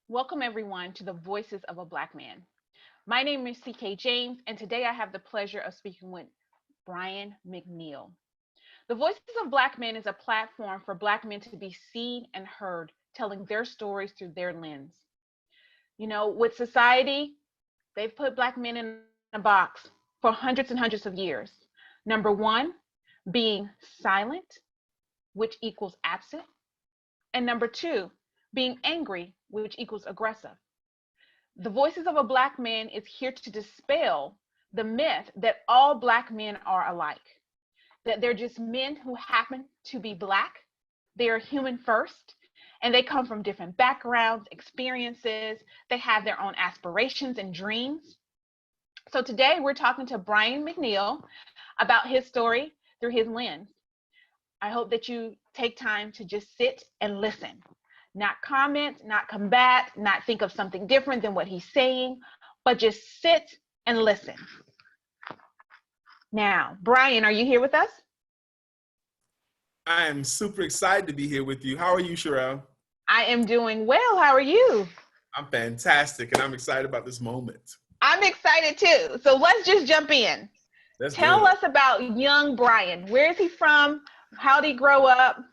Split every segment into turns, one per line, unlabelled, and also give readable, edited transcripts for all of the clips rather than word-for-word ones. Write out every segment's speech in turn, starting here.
Welcome, everyone, to the Voices of a Black Man. My name is CK James, and today I have the pleasure of speaking with Brian McNeill. The Voices of Black Men is a platform for Black men to be seen and heard, telling their stories through their lens. With society, they've put Black men in a box for hundreds and hundreds of years. Number one, being silent, which equals absent. And number two, being angry, which equals aggressive. The Voices of a Black Man is here to dispel the myth that all Black men are alike, that they're just men who happen to be Black. They are human first, and they come from different backgrounds, experiences. They have their own aspirations and dreams. So today we're talking to Brian McNeill about his story through his lens. I hope that you take time to just sit and listen, not comment, not combat, not think of something different than what he's saying, but just sit and listen. Now, Brian, are you here with us?
I am super excited to be here with you. How are you, Sherelle?
I am doing well. How are you?
I'm fantastic, and I'm excited about this moment.
I'm excited too. So let's just jump in.
Let's do
Tell
it.
us about young Brian. Where is he from? How did he grow up?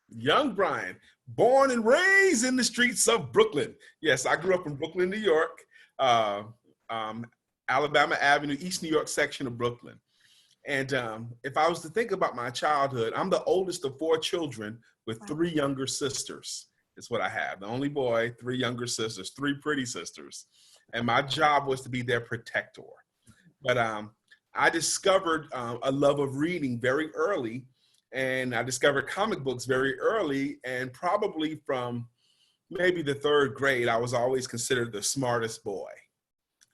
Young Brian, born and raised in the streets of Brooklyn. Yes, I grew up in Brooklyn, New York, uh, Alabama Avenue, East New York section of Brooklyn. And if I was to think about my childhood, I'm the oldest of four children with three younger sisters. Is what I have. The only boy, three younger sisters, three pretty sisters. And my job was to be their protector. But I discovered a love of reading very early. And I discovered comic books very early. And probably from maybe the third grade, I was always considered the smartest boy.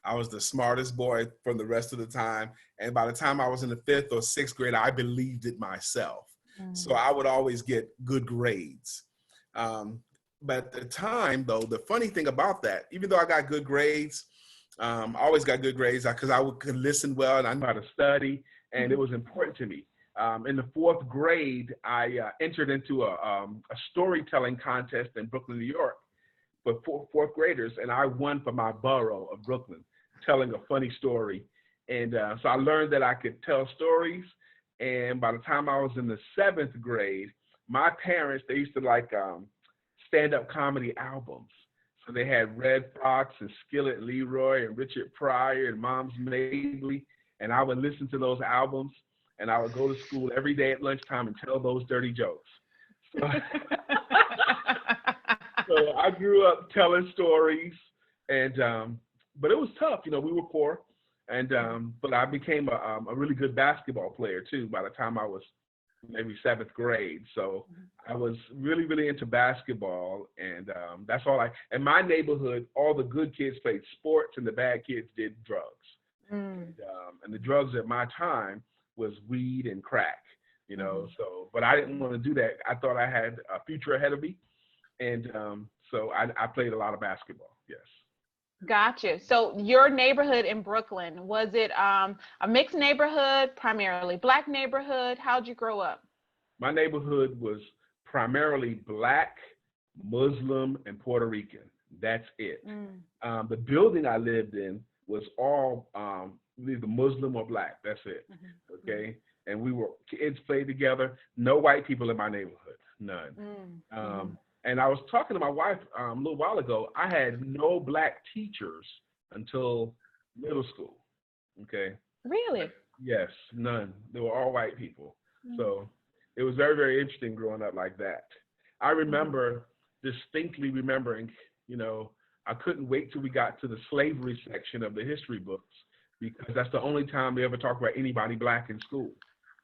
I was the smartest boy for the rest of the time. And by the time I was in the fifth or sixth grade, I believed it myself. So I would always get good grades. But at the time, though, the funny thing about that, even though I got good grades, I always got good grades because could listen well and I knew how to study, and it was important to me. In the fourth grade, I entered into a storytelling contest in Brooklyn, New York, for fourth graders, and I won for my borough of Brooklyn, telling a funny story. And so I learned that I could tell stories. And by the time I was in the seventh grade, my parents, they used to like stand-up comedy albums. So they had Red Fox and Skillet Leroy and Richard Pryor and Mom's Mabley. And I would listen to those albums, and I would go to school every day at lunchtime and tell those dirty jokes. So, so I grew up telling stories, and but it was tough. We were poor, and but I became a really good basketball player too by the time I was maybe seventh grade. So I was really, really into basketball, and that's all in my neighborhood, all the good kids played sports and the bad kids did drugs. And the drugs at my time was weed and crack, so, but I didn't want to do that. I thought I had a future ahead of me. And so I played a lot of basketball, yes.
Gotcha. So your neighborhood in Brooklyn, was it a mixed neighborhood, primarily Black neighborhood? How'd you grow up?
My neighborhood was primarily Black, Muslim, and Puerto Rican. That's it. The building I lived in was all either Muslim or Black. That's it. Okay. And kids played together. No white people in my neighborhood. None. And I was talking to my wife a little while ago. I had no Black teachers until middle school. Okay.
Really?
Yes, none. They were all white people. So it was very, very interesting growing up like that. I remember distinctly remembering, I couldn't wait till we got to the slavery section of the history books, because that's the only time they ever talked about anybody Black in school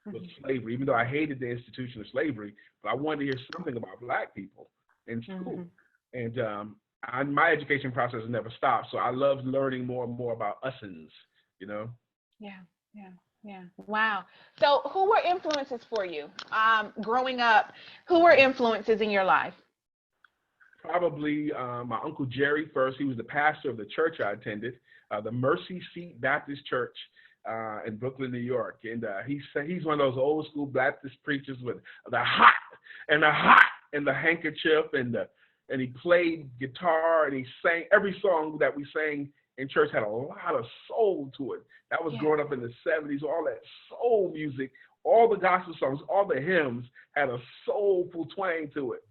was slavery, even though I hated the institution of slavery, but I wanted to hear something about Black people in school. And my education process never stopped, so I loved learning more and more about usins,
Yeah. Wow. So who were influences for you growing up? Who were influences in your life?
Probably my Uncle Jerry first. He was the pastor of the church I attended, the Mercy Seat Baptist Church in Brooklyn, New York. And he's one of those old school Baptist preachers with the hot and the handkerchief and the and he played guitar and he sang. Every song that we sang in church had a lot of soul to it. That was
Yeah.
growing up in the 70s, all that soul music, all the gospel songs, all the hymns had a soulful twang to it.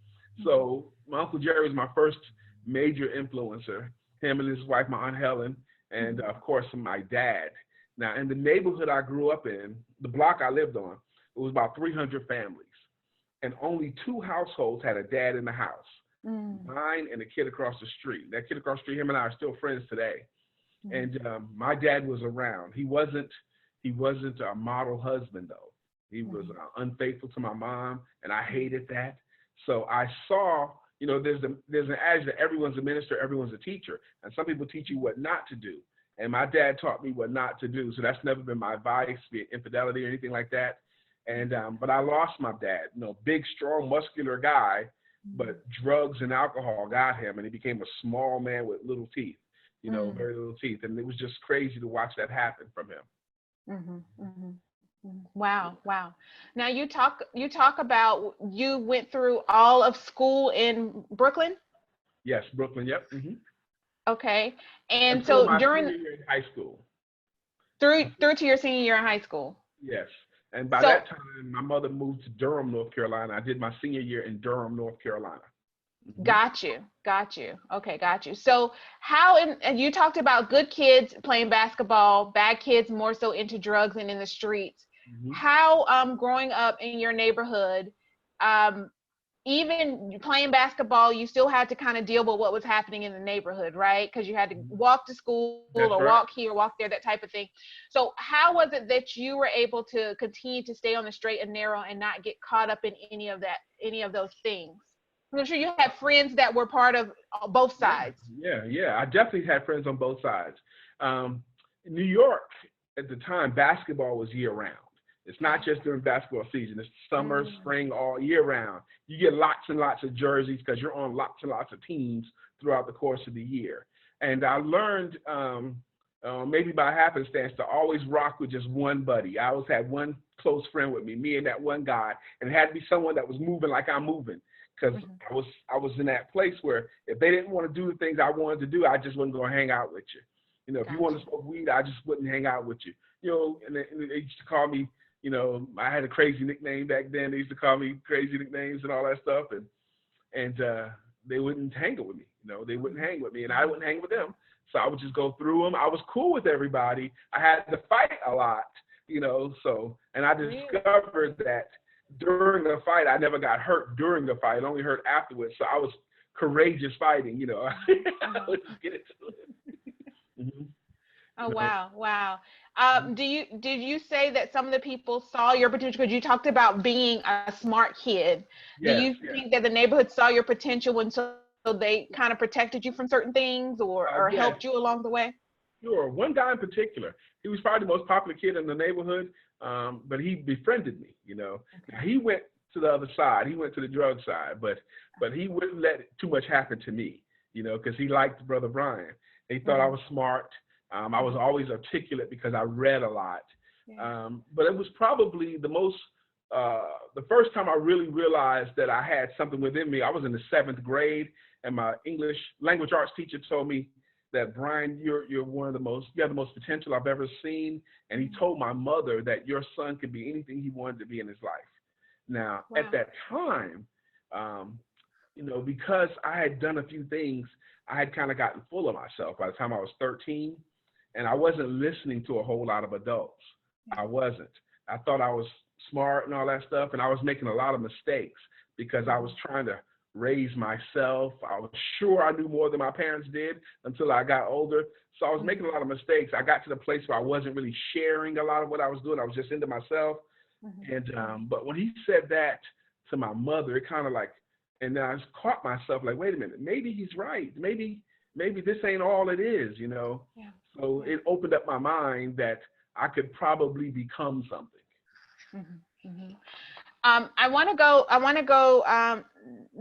So my Uncle Jerry was my first major influencer, him and his wife, my Aunt Helen, and of course my dad. Now in the neighborhood I grew up in, the block I lived on, it was about 300 families. And only 2 households had a dad in the house, mine and a kid across the street. That kid across the street, him and I are still friends today. And my dad was around. He wasn't a model husband though. He was unfaithful to my mom, and I hated that. So I saw, there's an adage that everyone's a minister, everyone's a teacher, and some people teach you what not to do. And my dad taught me what not to do. So that's never been my advice, be it infidelity or anything like that. And but I lost my dad, big, strong, muscular guy, but drugs and alcohol got him, and he became a small man with little teeth, very little teeth. And it was just crazy to watch that happen from him.
Wow. Now you talk about you went through all of school in Brooklyn.
Yes, Brooklyn. Yep.
Okay, and
Until
so
my
during
senior year in high school.
through to your senior year in high school.
Yes. And by that time, my mother moved to Durham, North Carolina. I did my senior year in Durham, North Carolina.
Got you. Okay, got you. So and you talked about good kids playing basketball, bad kids more so into drugs and in the streets. How growing up in your neighborhood, even playing basketball, you still had to kind of deal with what was happening in the neighborhood, right? Because you had to walk to school or walk here, walk there, that type of thing. So how was it that you were able to continue to stay on the straight and narrow and not get caught up in any of those things? I'm sure you had friends that were part of both sides.
Yeah. I definitely had friends on both sides. In New York at the time, basketball was year round. It's not just during basketball season. It's summer, spring, all year round. You get lots and lots of jerseys because you're on lots and lots of teams throughout the course of the year. And I learned, maybe by happenstance, to always rock with just one buddy. I always had one close friend with me and that one guy. And it had to be someone that was moving like I'm moving. Because I was in that place where if they didn't want to do the things I wanted to do, I just wasn't going to hang out with you. If you want to smoke weed, I just wouldn't hang out with you. And they used to call me, I had a crazy nickname back then. They used to call me crazy nicknames and all that stuff. And they wouldn't hang with me. They wouldn't hang with me, and I wouldn't hang with them. So I would just go through them. I was cool with everybody. I had to fight a lot, and I discovered that during the fight, I never got hurt during the fight. I only hurt afterwards. So I was courageous fighting, I would just get into it.
Oh, wow. Did you say that some of the people saw your potential? Because you talked about being a smart kid. Do you think that the neighborhood saw your potential and so they kind of protected you from certain things or helped you along the way?
Sure. One guy in particular, he was probably the most popular kid in the neighborhood, but he befriended me, Now, he went to the other side. He went to the drug side, but he wouldn't let too much happen to me, because he liked Brother Brian. He thought I was smart. I was always articulate because I read a lot. But it was probably the first time I really realized that I had something within me. I was in the 7th grade, and my English language arts teacher told me that, Brian, you have the most potential I've ever seen. And he told my mother that your son could be anything he wanted to be in his life. Now, at that time, because I had done a few things, I had kind of gotten full of myself by the time I was 13, and I wasn't listening to a whole lot of adults. I wasn't. I thought I was smart and all that stuff, and I was making a lot of mistakes because I was trying to raise myself. I was sure I knew more than my parents did until I got older. So I was making a lot of mistakes. I got to the place where I wasn't really sharing a lot of what I was doing. I was just into myself. And but when he said that to my mother, it kind of like, and then I just caught myself like, wait a minute, maybe he's right. Maybe this ain't all it is, So it opened up my mind that I could probably become something.
I want to go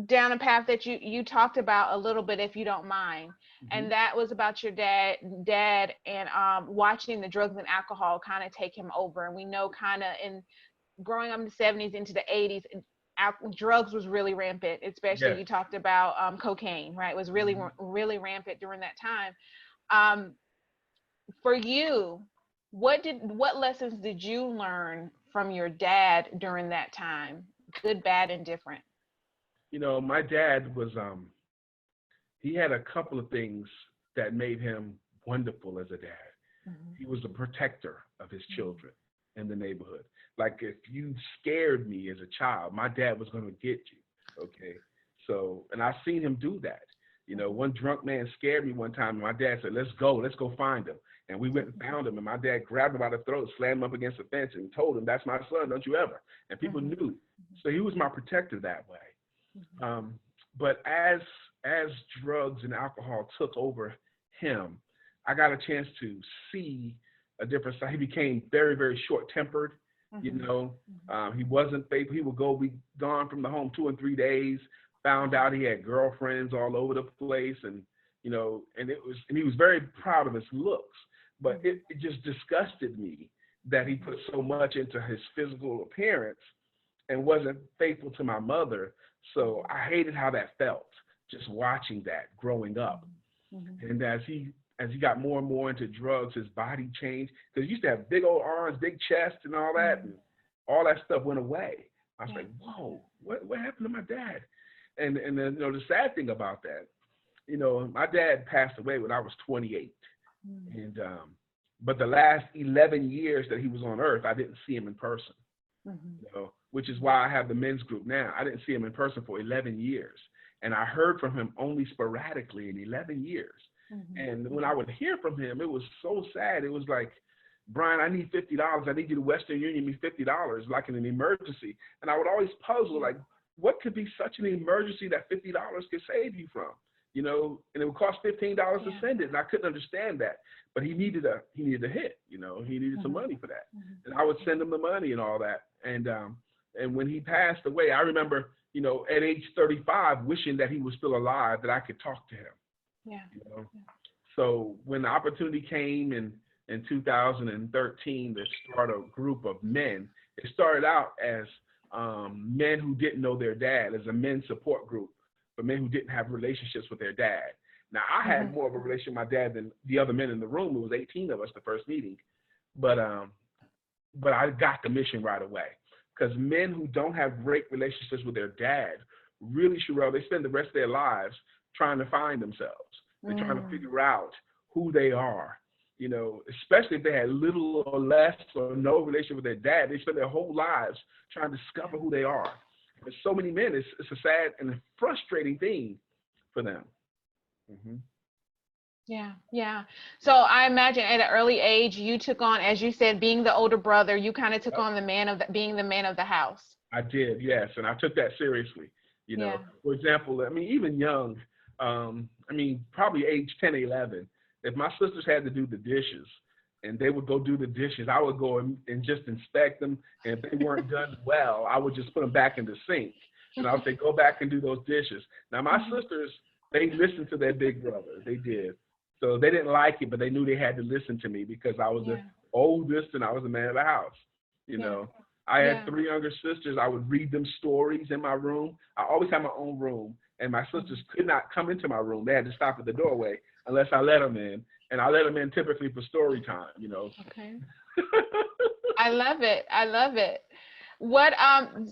down a path that you talked about a little bit, if you don't mind. And that was about your dad and watching the drugs and alcohol kind of take him over. And we know kind of in growing up in the 70s into the 80s, drugs was really rampant, especially
Yes.
you talked about cocaine, right? It was really, really rampant during that time. Um, for you, what lessons did you learn from your dad during that time? Good, bad, and different.
My dad was he had a couple of things that made him wonderful as a dad.
Mhm.
He was a protector of his
Mhm.
children in the neighborhood. Like if you scared me as a child, my dad was going to get you. Okay. So, and I've seen him do that. One drunk man scared me one time, and my dad said, let's go find him. And we went and found him, and my dad grabbed him by the throat, slammed him up against the fence, and told him, that's my son, don't you ever. And people
Mhm.
knew. So he was my protector that way.
Mhm.
Um, but as drugs and alcohol took over him, I got a chance to see a different side. He became very, very short tempered. You
Mhm.
know,
Mhm.
he wasn't faithful. He would be gone from the home 2 and 3 days. Found
Mhm.
out he had girlfriends all over the place, and and he was very proud of his looks. But
Mhm.
it just disgusted me that he
Mhm.
put so much into his physical appearance and wasn't faithful to my mother. So
Mhm.
I hated how that felt, just watching that growing up.
Mhm.
And as he got more and more into drugs, his body changed because he used to have big old arms, big chest, and
Mhm.
all that stuff went away. I was
Yeah.
like, whoa, what happened to my dad? And then the sad thing about that, my dad passed away when I was 28,
Mhm.
and but the last 11 years that he was on Earth, I didn't see him in person.
Mhm.
Which is why I have the men's group now. I didn't see him in person for 11 years. And I heard from him only sporadically in 11 years.
Mhm.
And when I would hear from him, it was so sad. It was like, Brian, I need $50. I need you to Western Union me $50, like in an emergency. And I would always puzzle,
Yeah.
like, what could be such an emergency that $50 could save you from? And it would cost $15 to
Yeah.
send it. And I couldn't understand that. But he needed a hit, he needed some
Mhm.
money for that.
Mhm.
And I would send him the money and all that. And when he passed away, I remember, at age 35, wishing that he was still alive, that I could talk to him.
Yeah.
You know,
Yeah.
so when the opportunity came in 2013 to start a group of men, it started out as men who didn't know their dad, as a men's support group for men who didn't have relationships with their dad. Now, I had
Mhm.
more of a relationship with my dad than the other men in the room. It was 18 of us the first meeting, but I got the mission right away, because men who don't have great relationships with their dad really should, they spend the rest of their lives trying to find themselves. They're trying to
Mm.
figure out who they are, especially if they had little or less or no relationship with their dad. They spend their whole lives trying to
Yeah.
discover who they are. And so many men, it's a sad and a frustrating thing for them. Mm-hmm.
Yeah, yeah. So I imagine at an early age, you took on, as you said, being the older brother, you kind of took on being the man of the house.
I did, yes, and I took that seriously.
Yeah.
For example, I mean, even young, probably age 10, 11, if my sisters had to do the dishes and they would go do the dishes, I would go and just inspect them. And if they weren't done well, I would just put them back in the sink. And I would say, go back and do those dishes. Now, my
Mhm.
sisters, they listened to their big brother. They did. So they didn't like it, but they knew they had to listen to me because I was the
Yeah.
oldest and I was the man of the house. You
Yeah.
know, I had
Yeah.
3 younger sisters. I would read them stories in my room. I always had my own room, and my sisters
Mhm.
could not come into my room. They had to stop at the doorway unless I let them in, and I let them in typically for story time.
Okay. I love it. I love it.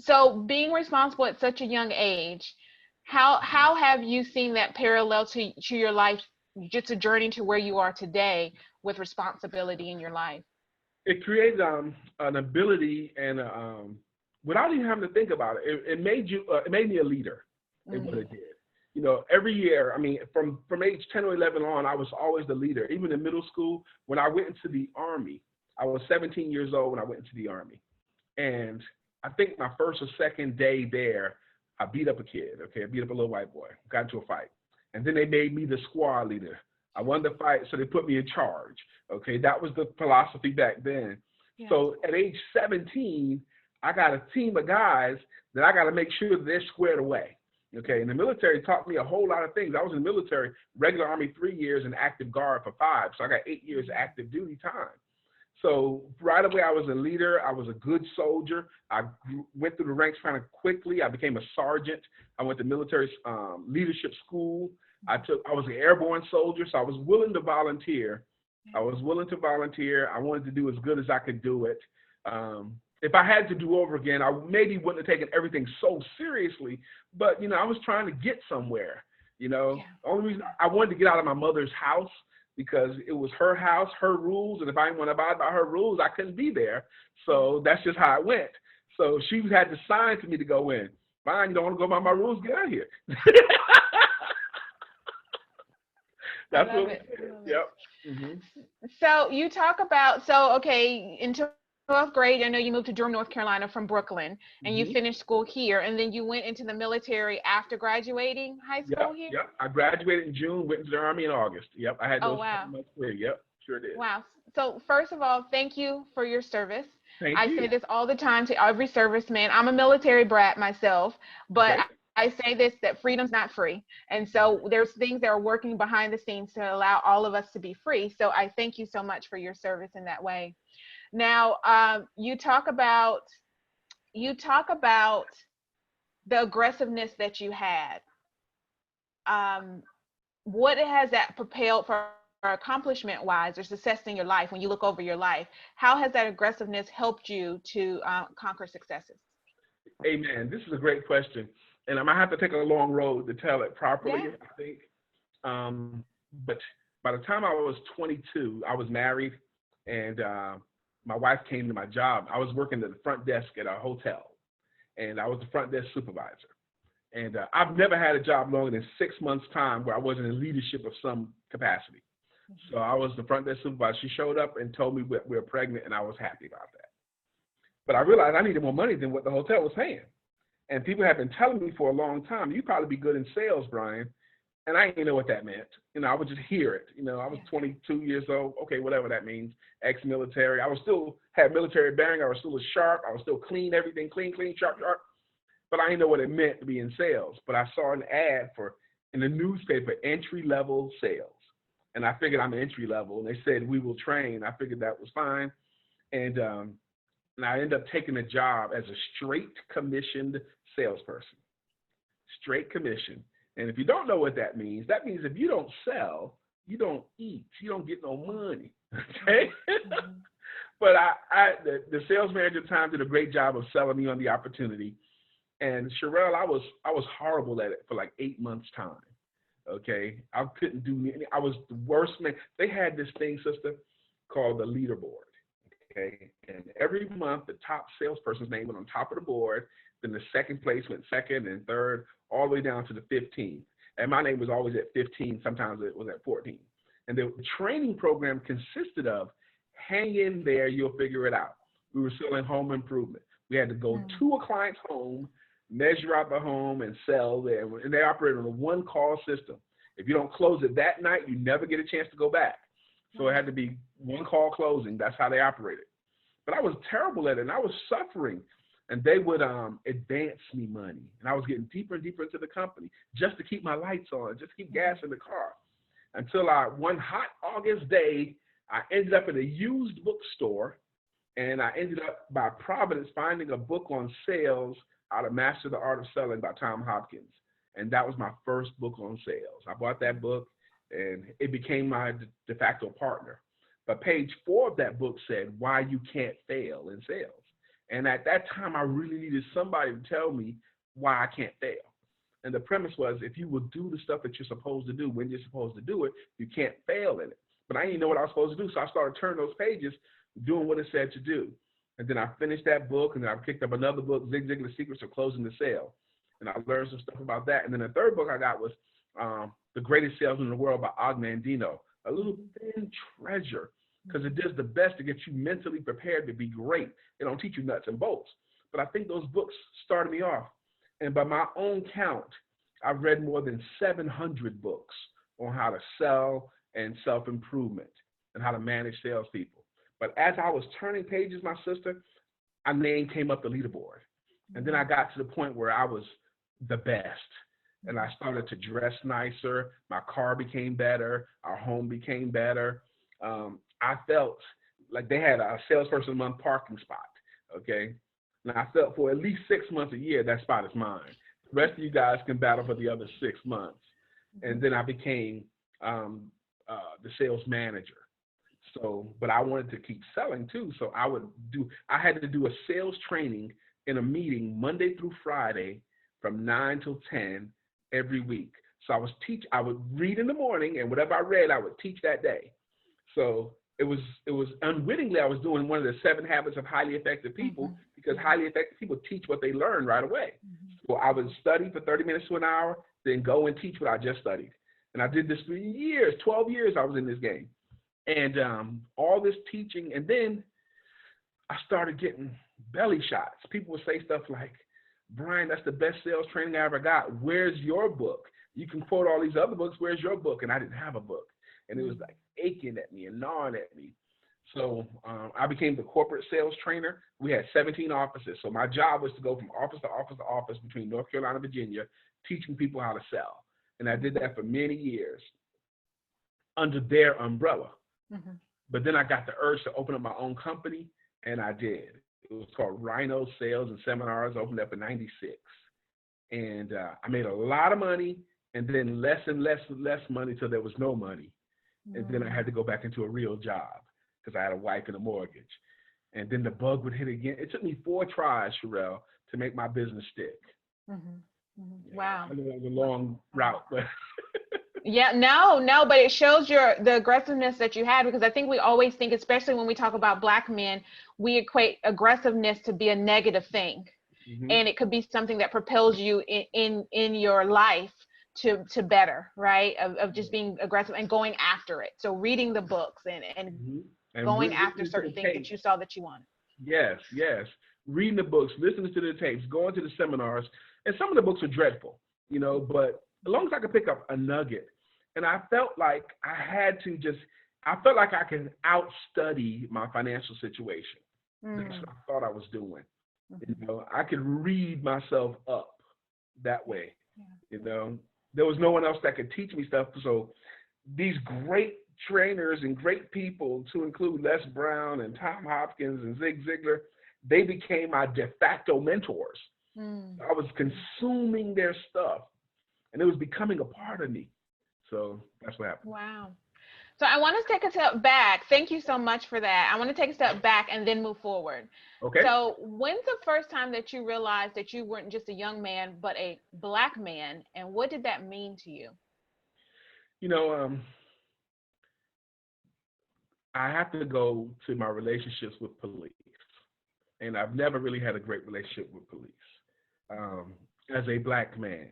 So being responsible at such a young age, how have you seen that parallel to your life, just a journey to where you are today with responsibility in your life?
It created an ability, and without even having to think about it, it made me a leader. Is what
Mm.
it did. Every year, I mean, from age 10 or 11 on, I was always the leader. Even in middle school, when I went into the Army, I was 17 years old when I went into the Army. And I think my first or second day there, I beat up a kid. Okay, I beat up a little white boy, got into a fight. And then they made me the squad leader. I won the fight, so they put me in charge. Okay, that was the philosophy back then.
Yeah.
So at age 17, I got a team of guys that I got to make sure that they're squared away. Okay, and the military taught me a whole lot of things. I was in the military, regular Army 3 years and active guard for 5. So I got 8 years active duty time. So right away, I was a leader. I was a good soldier. Went through the ranks kind of quickly. I became a sergeant. I went to military leadership school. I was an airborne soldier, so I was willing to volunteer. I was willing to volunteer. I wanted to do as good as I could do it. If I had to do over again, I maybe wouldn't have taken everything so seriously, but I was trying to get somewhere.
Yeah.
The only reason I wanted to get out of my mother's house because it was her house, her rules, and if I didn't want to abide by her rules, I couldn't be there. So that's just how it went. So she had to sign for me to go in. Fine, you don't want to go by my rules, get out of here. That's what it is. Yep. Mm-hmm.
So you talk about, okay, in 12th grade, I know you moved to Durham, North Carolina from Brooklyn, and you
Mm-hmm.
finished school here, and then you went into the military after graduating high school
Yep.
here?
Yep. I graduated in June, went into the Army in August. Yep. I had
Oh,
those
wow.
couple months clear. Yep. Sure did.
Wow. So first of all, thank you for your service.
Thank
I say
you.
this all the time to every serviceman. I'm a military brat myself, but
Okay.
I say this, that freedom's not free. And so there's things that are working behind the scenes to allow all of us to be free. So I thank you so much for your service in that way. Now, you talk about the aggressiveness that you had. Um, what has that propelled for accomplishment wise or success in your life when you look over your life? How has that aggressiveness helped you to conquer successes?
Amen. This is a great question, and I might have to take a long road to tell it properly.
Yeah.
I think. But by the time I was 22, I was married, and my wife came to my job. I was working at the front desk at a hotel, and I was the front desk supervisor. And I've never had a job longer than 6 months' time where I wasn't in leadership of some capacity. So I was the front desk supervisor. She showed up and told me we were pregnant, and I was happy about that. But I realized I needed more money than what the hotel was paying. And people have been telling me for a long time, you probably be good in sales, Brian. And I didn't know what that meant. I would just hear it. I was 22 years old. Okay, whatever that means. Ex-military. I was still had military bearing. I was still sharp. I was still clean, everything clean, sharp, sharp. But I didn't know what it meant to be in sales. But I saw an ad in the newspaper, entry-level sales. And I figured I'm entry level. And they said, we will train. I figured that was fine. And I ended up taking a job as a straight commissioned salesperson. Straight commission. And if you don't know what that means if you don't sell, you don't eat. You don't get no money. Okay? Mm-hmm. But the sales manager at the time did a great job of selling me on the opportunity. And Sherelle, I was horrible at it for like 8 months' time. Okay? I couldn't do anything. I was the worst man. They had this thing, sister, called the leaderboard. Okay, and every month the top salesperson's name went on top of the board. Then the second place went second and third, all the way down to the 15th. And my name was always at 15. Sometimes it was at 14. And the training program consisted of hang in there, you'll figure it out. We were selling home improvement. We had to go to a client's home, measure out the home, and sell there. And they operated on a one-call system. If you don't close it that night, you never get a chance to go back. So it had to be one call closing. That's how they operated. But I was terrible at it, and I was suffering. And they would advance me money. And I was getting deeper and deeper into the company just to keep my lights on, just to keep gas in the car. Until one hot August day, I ended up in a used bookstore, and I ended up, by providence, finding a book on sales, How to Master the Art of Selling by Tom Hopkins. And that was my first book on sales. I bought that book, and it became my de facto partner. But page 4 of that book said, why you can't fail in sales. And at that time, I really needed somebody to tell me why I can't fail. And the premise was, if you will do the stuff that you're supposed to do when you're supposed to do it, you can't fail in it. But I didn't know what I was supposed to do, so I started turning those pages, doing what it said to do. And then I finished that book, and then I picked up another book, Zig Ziglar's Secrets of Closing the Sale. And I learned some stuff about that. And then the third book I got was The Greatest Salesman in the World by Og Mandino, a little thin treasure, because it does the best to get you mentally prepared to be great. It don't teach you nuts and bolts. But I think those books started me off. And by my own count, I've read more than 700 books on how to sell and self-improvement and how to manage salespeople. But as I was turning pages, my sister, my name came up the leaderboard. And then I got to the point where I was the best. And I started to dress nicer. My car became better. Our home became better. I felt like they had a salesperson a month parking spot. Okay. And I felt for at least 6 months a year, that spot is mine. The rest of you guys can battle for the other 6 months. And then I became the sales manager. So, but I wanted to keep selling too. So I had to do a sales training in a meeting Monday through Friday from 9 till 10 every week. So I would read in the morning, and whatever I read, I would teach that day. So it was unwittingly, I was doing one of the 7 habits of highly effective people, because highly effective people teach what they learn right away. So I would study for 30 minutes to an hour, then go and teach what I just studied. And I did this for years, 12 years I was in this game. And all this teaching, and then I started getting belly shots. People would say stuff like, Brian, that's the best sales training I ever got. Where's your book? You can quote all these other books. Where's your book? And I didn't have a book. And it was like aching at me and gnawing at me. So I became the corporate sales trainer. We had 17 offices. So my job was to go from office to office to office between North Carolina and Virginia, teaching people how to sell. And I did that for many years under their umbrella. But then I got the urge to open up my own company, and I did. It was called Rhino Sales and Seminars, opened up in 96. And I made a lot of money, and then less and less and less money till there was no money. And then I had to go back into a real job because I had a wife and a mortgage. And then the bug would hit again. It took me 4 tries, Sherelle, to make my business stick.
Wow.
I know it was a long route, but
Yeah, no, but it shows the aggressiveness that you had, because I think we always think, especially when we talk about Black men, we equate aggressiveness to be a negative thing. And it could be something that propels you in your life to better, right? Of just being aggressive and going after it. So reading the books and going after certain things that you saw that you wanted.
Yes. Reading the books, listening to the tapes, going to the seminars. And some of the books are dreadful, but as long as I could pick up a nugget. And I felt like I felt like I could outstudy my financial situation. That's what I thought I was doing. I could read myself up that way. There was no one else that could teach me stuff. So these great trainers and great people, to include Les Brown and Tom Hopkins and Zig Ziglar, they became my de facto mentors. I was consuming their stuff, and it was becoming a part of me. So that's what happened.
Wow. So I want to take a step back. Thank you so much for that. I want to take a step back and then move forward.
Okay.
So when's the first time that you realized that you weren't just a young man, but a Black man? And what did that mean to you?
I have to go to my relationships with police. And I've never really had a great relationship with police. As a Black man,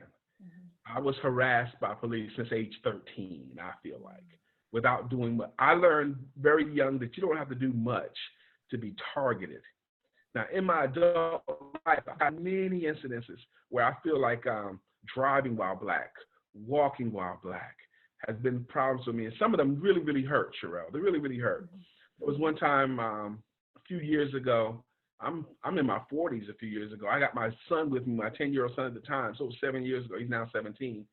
I was harassed by police since age 13, I feel like, without doing much. I learned very young that you don't have to do much to be targeted. Now, in my adult life, I've had many incidences where I feel like driving while Black, walking while Black has been problems for me. And some of them really, really hurt, Sherelle. They really, really hurt. There was one time a few years ago, I'm in my 40s a few years ago. I got my son with me, my 10-year-old son at the time. So it was 7 years ago. He's now 17.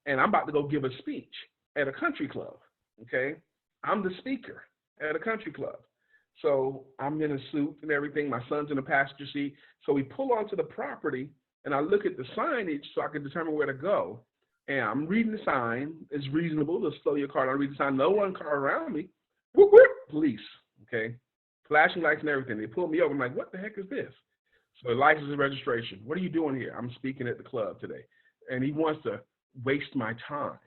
And I'm about to go give a speech at a country club, okay? I'm the speaker at a country club. So I'm in a suit and everything. My son's in the passenger seat. So we pull onto the property, and I look at the signage so I can determine where to go. And I'm reading the sign. It's reasonable to slow your car down. I read the sign. No one car around me. Whoop, whoop, police, okay? Flashing lights and everything. They pull me over. I'm like, what the heck is this? So license and registration. What are you doing here? I'm speaking at the club today. And he wants to waste my time.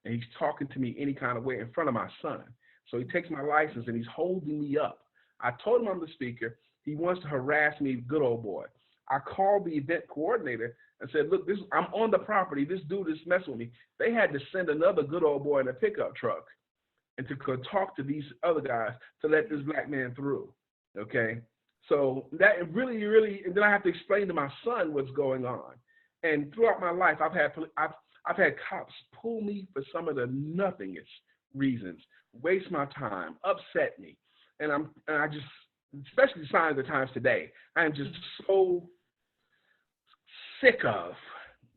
And he's talking to me any kind of way in front of my son. So he takes my license and he's holding me up. I told him I'm the speaker. He wants to harass me, good old boy. I called the event coordinator and said, look, I'm on the property. This dude is messing with me. They had to send another good old boy in a pickup truck and to talk to these other guys to let this Black man through, okay? So that really, and then I have to explain to my son what's going on. And throughout my life, I've had cops pull me for some of the nothingest reasons, waste my time, upset me. And I just, especially the signs of the times today, I am just so sick of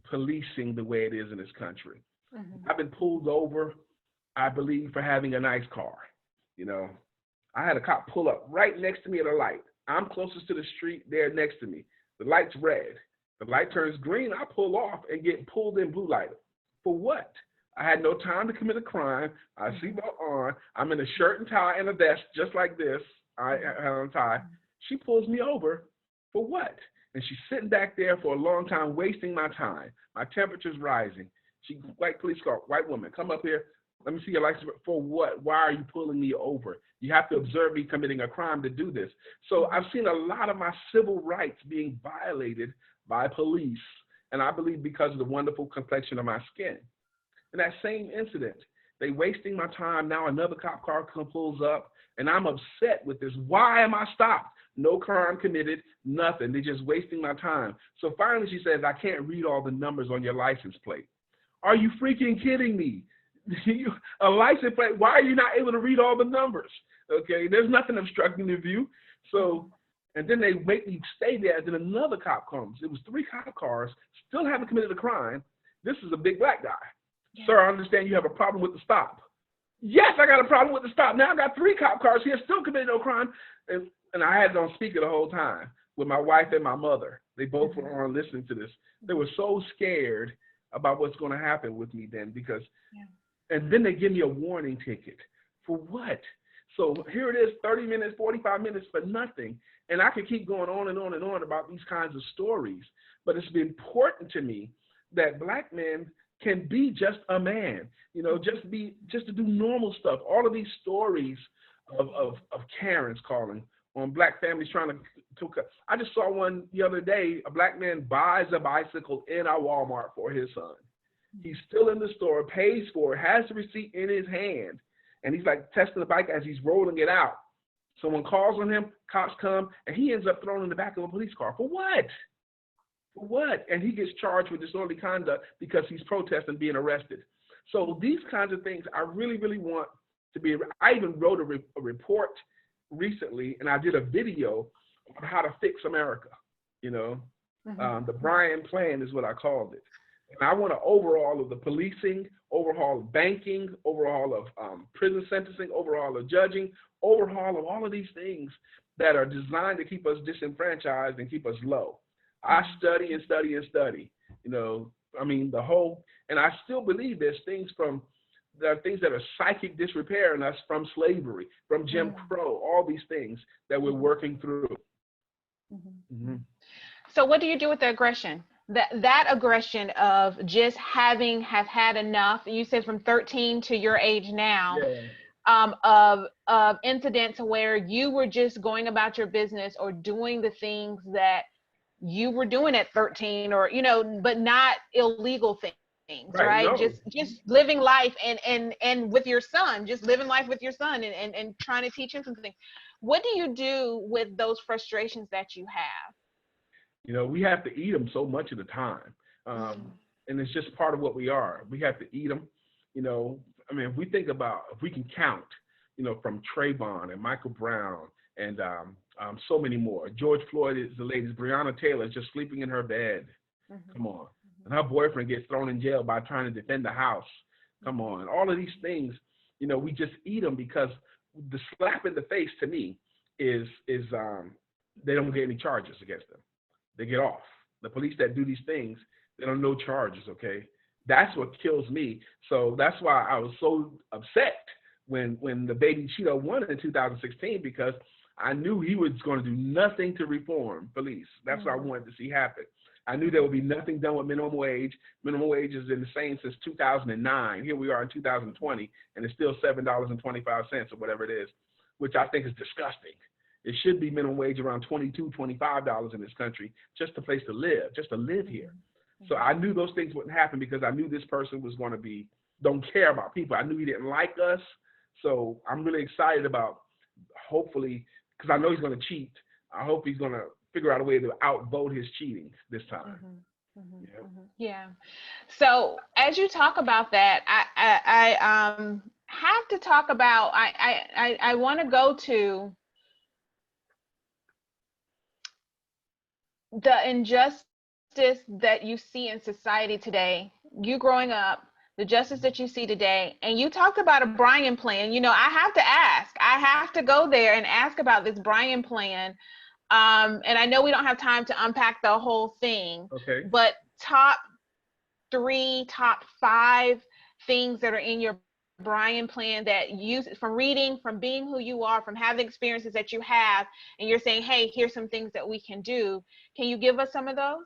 policing the way it is in this country. I've been pulled over, I believe, for having a nice car.
I had a cop pull up right next to me at a light. I'm closest to the street, they're next to me. The light's red. The light turns green, I pull off and get pulled in blue light. For what? I had no time to commit a crime. I seatbelt on. I'm in a shirt and tie and a vest just like this. I had on a tie. She pulls me over for what? And she's sitting back there for a long time, wasting my time. My temperature's rising. She, white police car, white woman, come up here. Let me see your license. For what? Why are you pulling me over? You have to observe me committing a crime to do this. So I've seen a lot of my civil rights being violated by police. And I believe because of the wonderful complexion of my skin. In that same incident, they wasting my time. Now another cop car pulls up, and I'm upset with this. Why am I stopped? No crime committed, nothing. They're just wasting my time. So finally she says, I can't read all the numbers on your license plate. Are you freaking kidding me? A license plate, why are you not able to read all the numbers? Okay, there's nothing obstructing the view. So, and then they make me stay there. Then another cop comes. It was 3 cop cars, still haven't committed a crime. This is a big black guy. Yeah. Sir, I understand you have a problem with the stop. Yes, I got a problem with the stop. Now I got 3 cop cars here, still committed no crime. And I had it on speaker the whole time with my wife and my mother. They both were on listening to this. They were so scared about what's going to happen with me then because, and then they give me a warning ticket. For what? So here it is, 30 minutes, 45 minutes for nothing. And I could keep going on and on and on about these kinds of stories. But it's been important to me that black men can be just a man, you know, just to do normal stuff. All of these stories of Karens calling on black families trying to I just saw one the other day. A black man buys a bicycle in a Walmart for his son. He's still in the store, pays for it, has the receipt in his hand, and he's like testing the bike as he's rolling it out. Someone calls on him, cops come, and he ends up thrown in the back of a police car. For what? For what? And he gets charged with disorderly conduct because he's protesting being arrested. So these kinds of things I really, really want to be. I even wrote a report recently, and I did a video on how to fix America. You know, the Bryan Plan is what I called it. And I want an overhaul of the policing, overhaul of banking, overhaul of prison sentencing, overhaul of judging, overhaul of all of these things that are designed to keep us disenfranchised and keep us low. I study and study and study, you know, I mean, and I still believe there are things that are psychic disrepair in us from slavery, from Jim Crow, all these things that we're working through.
So what do you do with the aggression? That aggression of just have had enough, you said from 13 to your age now, of incidents where you were just going about your business or doing the things that you were doing at 13 or, you know, but not illegal things, right? No. Just living life and with your son, just living life with your son and trying to teach him something. What do you do with those frustrations that you have?
You know, we have to eat them so much of the time. And it's just part of what we are. We have to eat them. You know, I mean, if we can count, you know, from Trayvon and Michael Brown and so many more. George Floyd is the latest. Breonna Taylor is just sleeping in her bed. Come on. And her boyfriend gets thrown in jail by trying to defend the house. Come on. All of these things, you know, we just eat them because the slap in the face to me is they don't get any charges against them. They get off. The police that do these things, they don't know charges, okay? That's what kills me. So that's why I was so upset when the baby Cheeto won in 2016 because I knew he was going to do nothing to reform police. That's what I wanted to see happen. I knew there would be nothing done with minimum wage. Minimum wage has been the same since 2009. Here we are in 2020, and it's still $7.25 or whatever it is, which I think is disgusting. It should be minimum wage around $22, $25 in this country, just a place to live, just to live here. So I knew those things wouldn't happen because I knew this person was going to don't care about people. I knew he didn't like us. So I'm really excited about hopefully, because I know he's going to cheat. I hope he's going to figure out a way to outvote his cheating this time.
Yeah. So as you talk about that, I have to talk about, I want to go to the injustice that you see in society today. You growing up, the justice that you see today. And you talked about a Bryan plan. You know, I have to ask, I have to go there and ask about this Bryan plan. And I know we don't have time to unpack the whole thing,
Okay.
but top 3, top 5 things that are in your Bryan plan that you, from reading, from being who you are, from having experiences that you have, and you're saying, hey, here's some things that we can do. Can you give us some of those?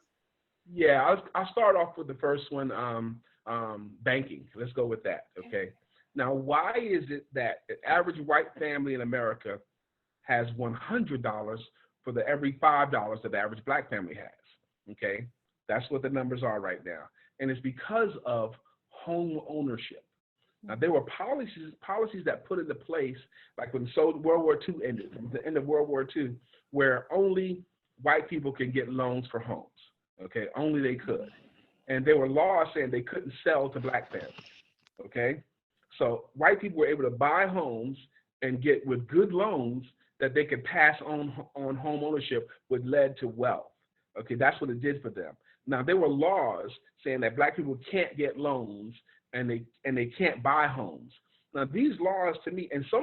Yeah, I'll start off with the first one, banking. Let's go with that, okay? Now, why is it that an average white family in America has $100 for the every $5 that the average black family has, okay? That's what the numbers are right now. And it's because of home ownership. Now, there were policies that put into place, like when World War II ended, the end of World War II, where only white people can get loans for homes. Okay, only they could. And there were laws saying they couldn't sell to black families. Okay, so white people were able to buy homes and get with good loans that they could pass on home ownership, which led to wealth. Okay, that's what it did for them. Now, there were laws saying that black people can't get loans and they can't buy homes. Now, these laws, to me, and so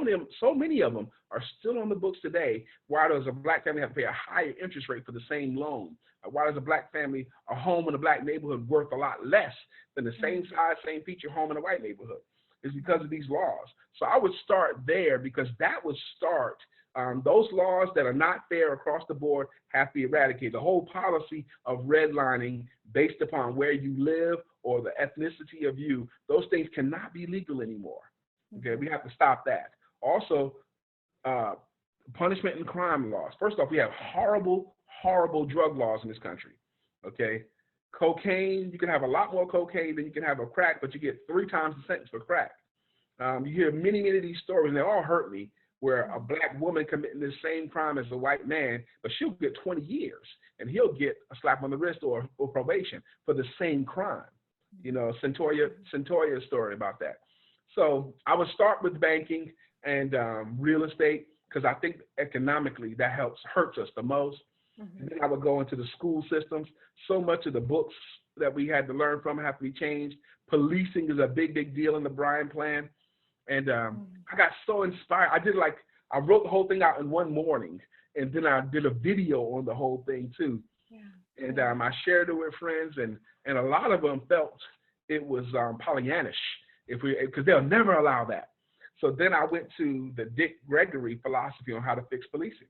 many of them are still on the books today. Why does a black family have to pay a higher interest rate for the same loan? Why does a black family, a home in a black neighborhood, worth a lot less than the same size, same feature home in a white neighborhood? It's because of these laws. So I would start there, because that would start those laws that are not fair across the board have to be eradicated. The whole policy of redlining based upon where you live or the ethnicity of you, those things cannot be legal anymore. Okay, we have to stop that. Also, punishment and crime laws. First off, we have horrible, horrible drug laws in this country. Okay, cocaine, you can have a lot more cocaine than you can have a crack, but you get 3 times the sentence for crack. You hear many, many of these stories, and they all hurt me, where a black woman committing the same crime as a white man, but she'll get 20 years, and he'll get a slap on the wrist or probation for the same crime. You know, Centoria's story about that. So I would start with banking and real estate, because I think economically that hurts us the most. And then I would go into the school systems. So much of the books that we had to learn from have to be changed. Policing is a big, big deal in the Bryan plan. And I got so inspired. I wrote the whole thing out in one morning, and then I did a video on the whole thing too. Yeah. And I shared it with friends, and a lot of them felt it was Pollyannish, because they'll never allow that. So then I went to the Dick Gregory philosophy on how to fix policing,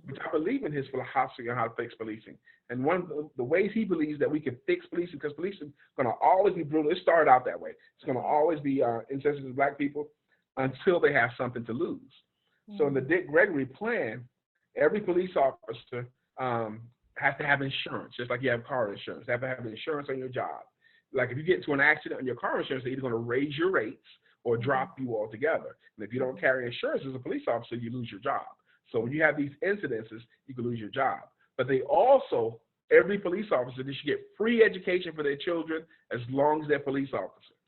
which I believe in his philosophy on how to fix policing. And one of the ways he believes that we can fix policing, because policing is going to always be brutal. It started out that way. It's going to always be insensitive to black people until they have something to lose. So in the Dick Gregory plan, every police officer has to have insurance, just like you have car insurance. They have to have insurance on your job. Like if you get into an accident on your car insurance, they're either going to raise your rates or drop you altogether. And if you don't carry insurance as a police officer, you lose your job. So when you have these incidences, you can lose your job. But they also, every police officer, they should get free education for their children as long as they're police officers.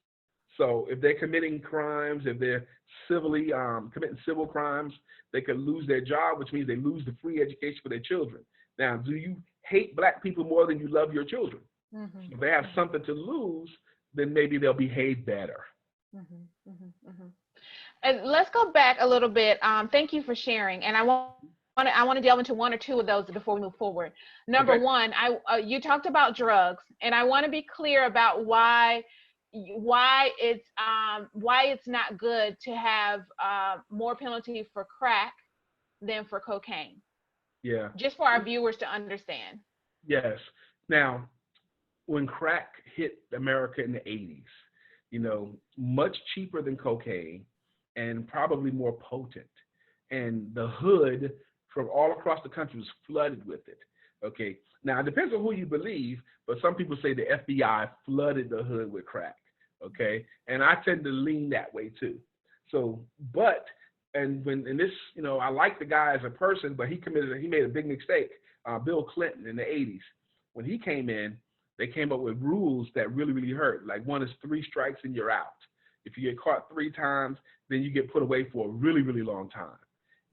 So if they're committing crimes, if they're civilly committing civil crimes, they could lose their job, which means they lose the free education for their children. Now, do you hate black people more than you love your children? If they have something to lose, then maybe they'll behave better.
And let's go back a little bit. Thank you for sharing. And I want to delve into 1 or 2 of those before we move forward. Number one, you talked about drugs, and I want to be clear about why it's not good to have more penalty for crack than for cocaine.
Yeah.
Just for our viewers to understand.
Yes. Now, when crack hit America in the 80s, you know, much cheaper than cocaine and probably more potent. And the hood from all across the country was flooded with it. Okay. Now, it depends on who you believe, but some people say the FBI flooded the hood with crack. Okay. And I tend to lean that way too. So, and this, you know, I like the guy as a person, but he made a big mistake. Bill Clinton in the 80s, when he came in, they came up with rules that really, really hurt. Like one is 3 strikes and you're out. If you get caught 3 times, then you get put away for a really, really long time.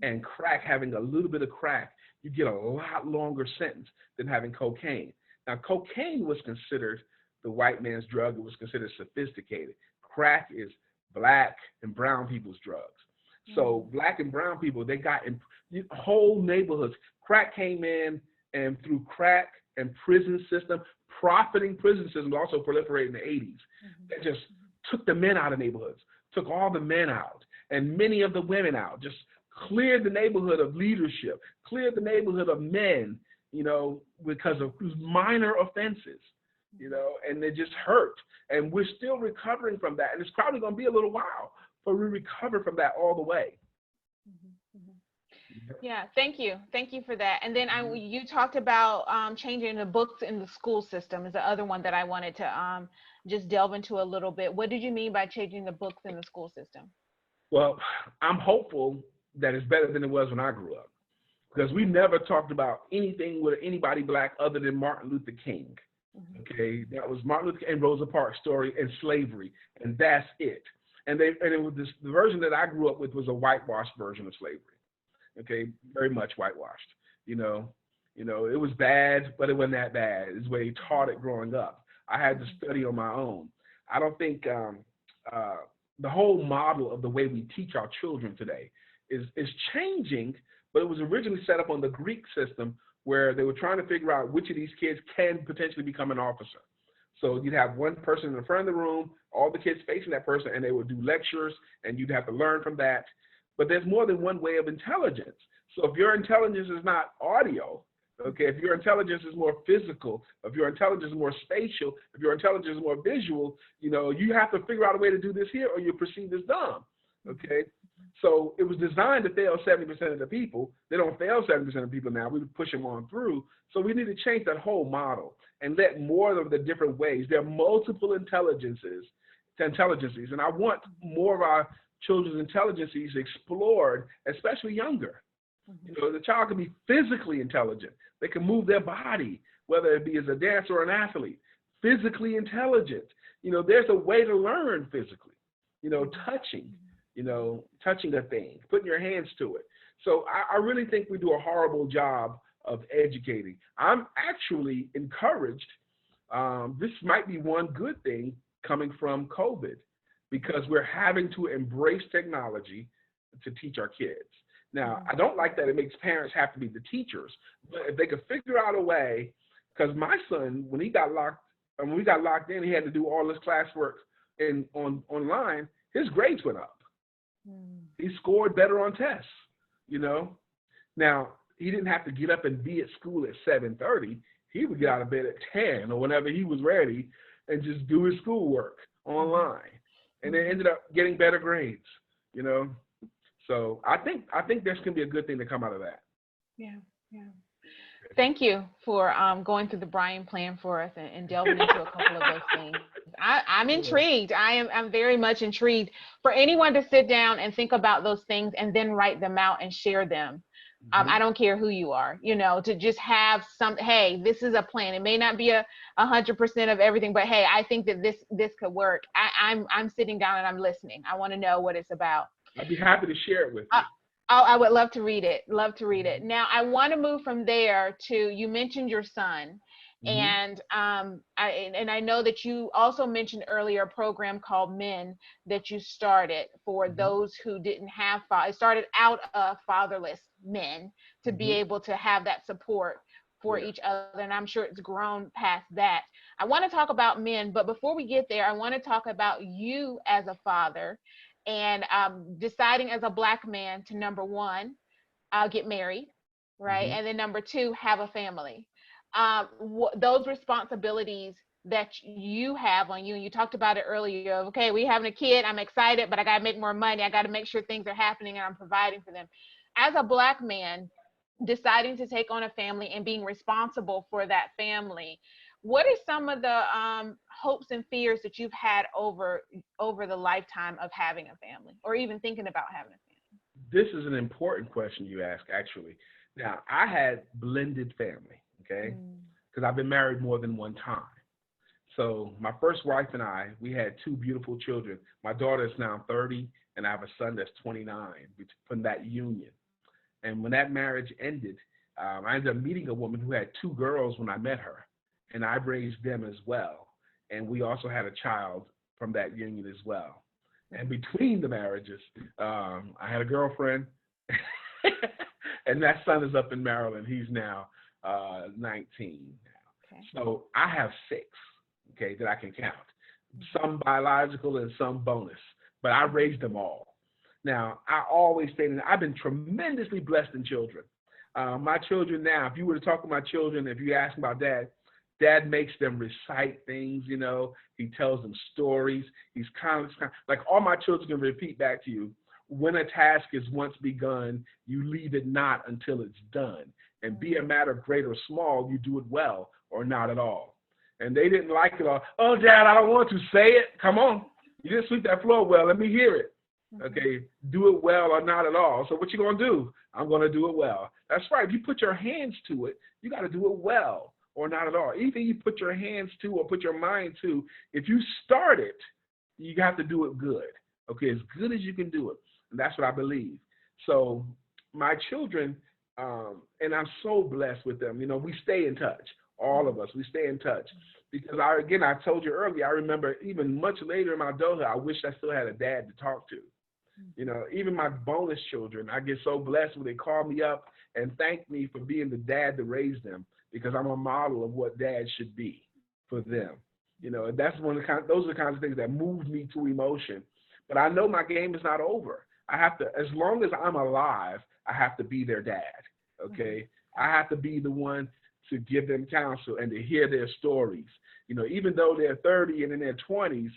And crack, having a little bit of crack, you get a lot longer sentence than having cocaine. Now, cocaine was considered the white man's drug. It was considered sophisticated. crack is black and brown people's drugs. So black and brown people, they got in whole neighborhoods. Crack came in, and through crack and prison system, profiting prison systems also proliferated in the 80s. They just took the men out of neighborhoods, took all the men out, and many of the women out, just cleared the neighborhood of leadership, cleared the neighborhood of men, you know, because of minor offenses, you know, and it just hurt. And we're still recovering from that. And it's probably going to be a little while before we recover from that all the way.
Yeah, thank you. Thank you for that. And then you talked about changing the books in the school system is the other one that I wanted to just delve into a little bit. What did you mean by changing the books in the school system?
Well, I'm hopeful that it's better than it was when I grew up, because we never talked about anything with anybody black other than Martin Luther King. Okay, that was Martin Luther King and Rosa Parks' story and slavery, and that's it. And it was the version that I grew up with was a whitewashed version of slavery. Okay, very much whitewashed. You know, it was bad, but it wasn't that bad. Is the way he taught it growing up. I had to study on my own. I don't think the whole model of the way we teach our children today is changing, but it was originally set up on the Greek system where they were trying to figure out which of these kids can potentially become an officer. So you'd have one person in the front of the room, all the kids facing that person, and they would do lectures, and you'd have to learn from that. But there's more than one way of intelligence. So if your intelligence is not audio, okay, if your intelligence is more physical, if your intelligence is more spatial, if your intelligence is more visual, you know, you have to figure out a way to do this here or you're perceived as dumb, okay? So it was designed to fail 70% of the people. They don't fail 70% of people now. We push them on through. So we need to change that whole model and let more of the different ways. There are multiple intelligences, and I want more of our children's intelligences explored, especially younger. You know, the child can be physically intelligent. They can move their body, whether it be as a dancer or an athlete. Physically intelligent. You know, there's a way to learn physically. You know, touching a thing, putting your hands to it. So I really think we do a horrible job of educating. I'm actually encouraged. This might be one good thing coming from COVID, because we're having to embrace technology to teach our kids. Now, I don't like that it makes parents have to be the teachers, but if they could figure out a way, because my son, when we got locked in, he had to do all his classwork online, his grades went up. He scored better on tests, you know. Now, he didn't have to get up and be at school at 7:30. He would get out of bed at 10 or whenever he was ready and just do his schoolwork online. And they ended up getting better grades, you know. So I think there's going to be a good thing to come out of that.
Yeah. Thank you for going through the Brian plan for us and delving into a couple of those things. I'm intrigued. I'm very much intrigued for anyone to sit down and think about those things and then write them out and share them. I don't care who you are, you know, to just have some, hey, this is a plan. It may not be 100% of everything, but hey, I think that this could work. I'm sitting down and I'm listening. I want to know what it's about.
I'd be happy to share it with you.
I would love to read it. Now, I want to move from there to, you mentioned your son. And I know that you also mentioned earlier a program called Men that you started for those who didn't have it started out of fatherless men to be able to have that support for each other. And I'm sure it's grown past that. I want to talk about men, but before we get there, I want to talk about you as a father and deciding as a Black man to, number one, get married, right? And then number two, have a family. Those responsibilities that you have on you, and you talked about it earlier, of, okay, we having a kid, I'm excited, but I got to make more money. I got to make sure things are happening and I'm providing for them. As a Black man, deciding to take on a family and being responsible for that family, what are some of the hopes and fears that you've had over the lifetime of having a family, or even thinking about having a family?
This is an important question you ask, actually. Now, I had blended family, okay? Because I've been married more than one time. So my first wife and I, we had two beautiful children. My daughter is now 30, and I have a son that's 29 from that union. And when that marriage ended, I ended up meeting a woman who had two girls when I met her, and I raised them as well. And we also had a child from that union as well. And between the marriages, I had a girlfriend, and that son is up in Maryland. He's now 19 now. Okay. So I have 6, okay, that I can count. Some biological and some bonus, but I raised them all. Now, I always say that I've been tremendously blessed in children. My children now, if you were to talk to my children, if you ask them about Dad makes them recite things, you know. He tells them stories. He's kind of like all my children can repeat back to you. When a task is once begun, you leave it not until it's done. And be a matter great or small, you do it well or not at all. And they didn't like it all. Oh, Dad, I don't want to say it. Come on. You didn't sweep that floor well. Let me hear it. Okay, do it well or not at all. So what you going to do? I'm going to do it well. That's right. If you put your hands to it, you got to do it well or not at all. Anything you put your hands to or put your mind to, if you start it, you have to do it good. Okay, as good as you can do it. And that's what I believe. So my children, and I'm so blessed with them. You know, we stay in touch. All of us, we stay in touch. Because I told you earlier, I remember even much later in my adulthood, I wish I still had a dad to talk to. You know, even my bonus children, I get so blessed when they call me up and thank me for being the dad that raised them, because I'm a model of what dad should be for them. You know, and that's those are the kinds of things that move me to emotion. But I know my game is not over. I have to, as long as I'm alive, I have to be their dad. Okay, I have to be the one to give them counsel and to hear their stories. You know, even though they're 30 and in their 20s,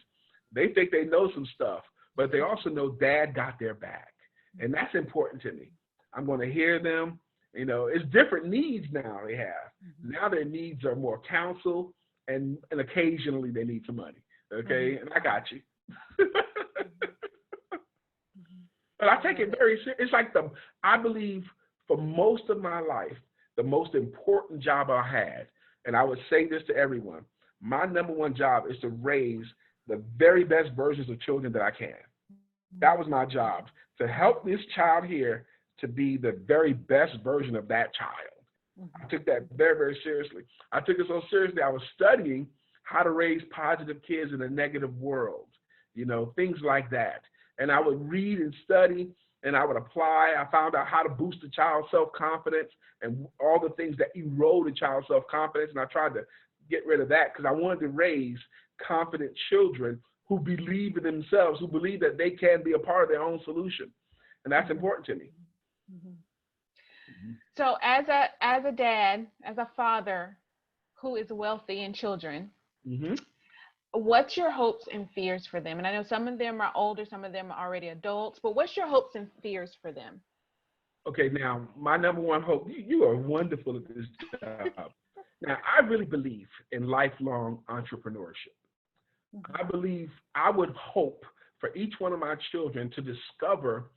they think they know some stuff, but they also know Dad got their back. And that's important to me. I'm going to hear them. You know, it's different needs now they have. Now their needs are more counsel, and occasionally they need some money. Okay, and I got you. But I take it very serious. It's like I believe for most of my life, the most important job I had, and I would say this to everyone, my number one job is to raise the very best versions of children that I can. That was my job, to help this child here to be the very best version of that child. I took that very, very seriously. I took it so seriously, I was studying how to raise positive kids in a negative world, you know, things like that. And I would read and study, and I would apply. I found out how to boost a child's self-confidence and all the things that erode a child's self-confidence. And I tried to get rid of that because I wanted to raise confident children who believe in themselves, who believe that they can be a part of their own solution. And that's important to me.
So as a dad, as a father who is wealthy in children, what's your hopes and fears for them? And I know some of them are older, some of them are already adults, but what's your hopes and fears for them? Okay,
now my number one hope, you are wonderful at this job. Now, I really believe in lifelong entrepreneurship. I would hope for each one of my children to discover,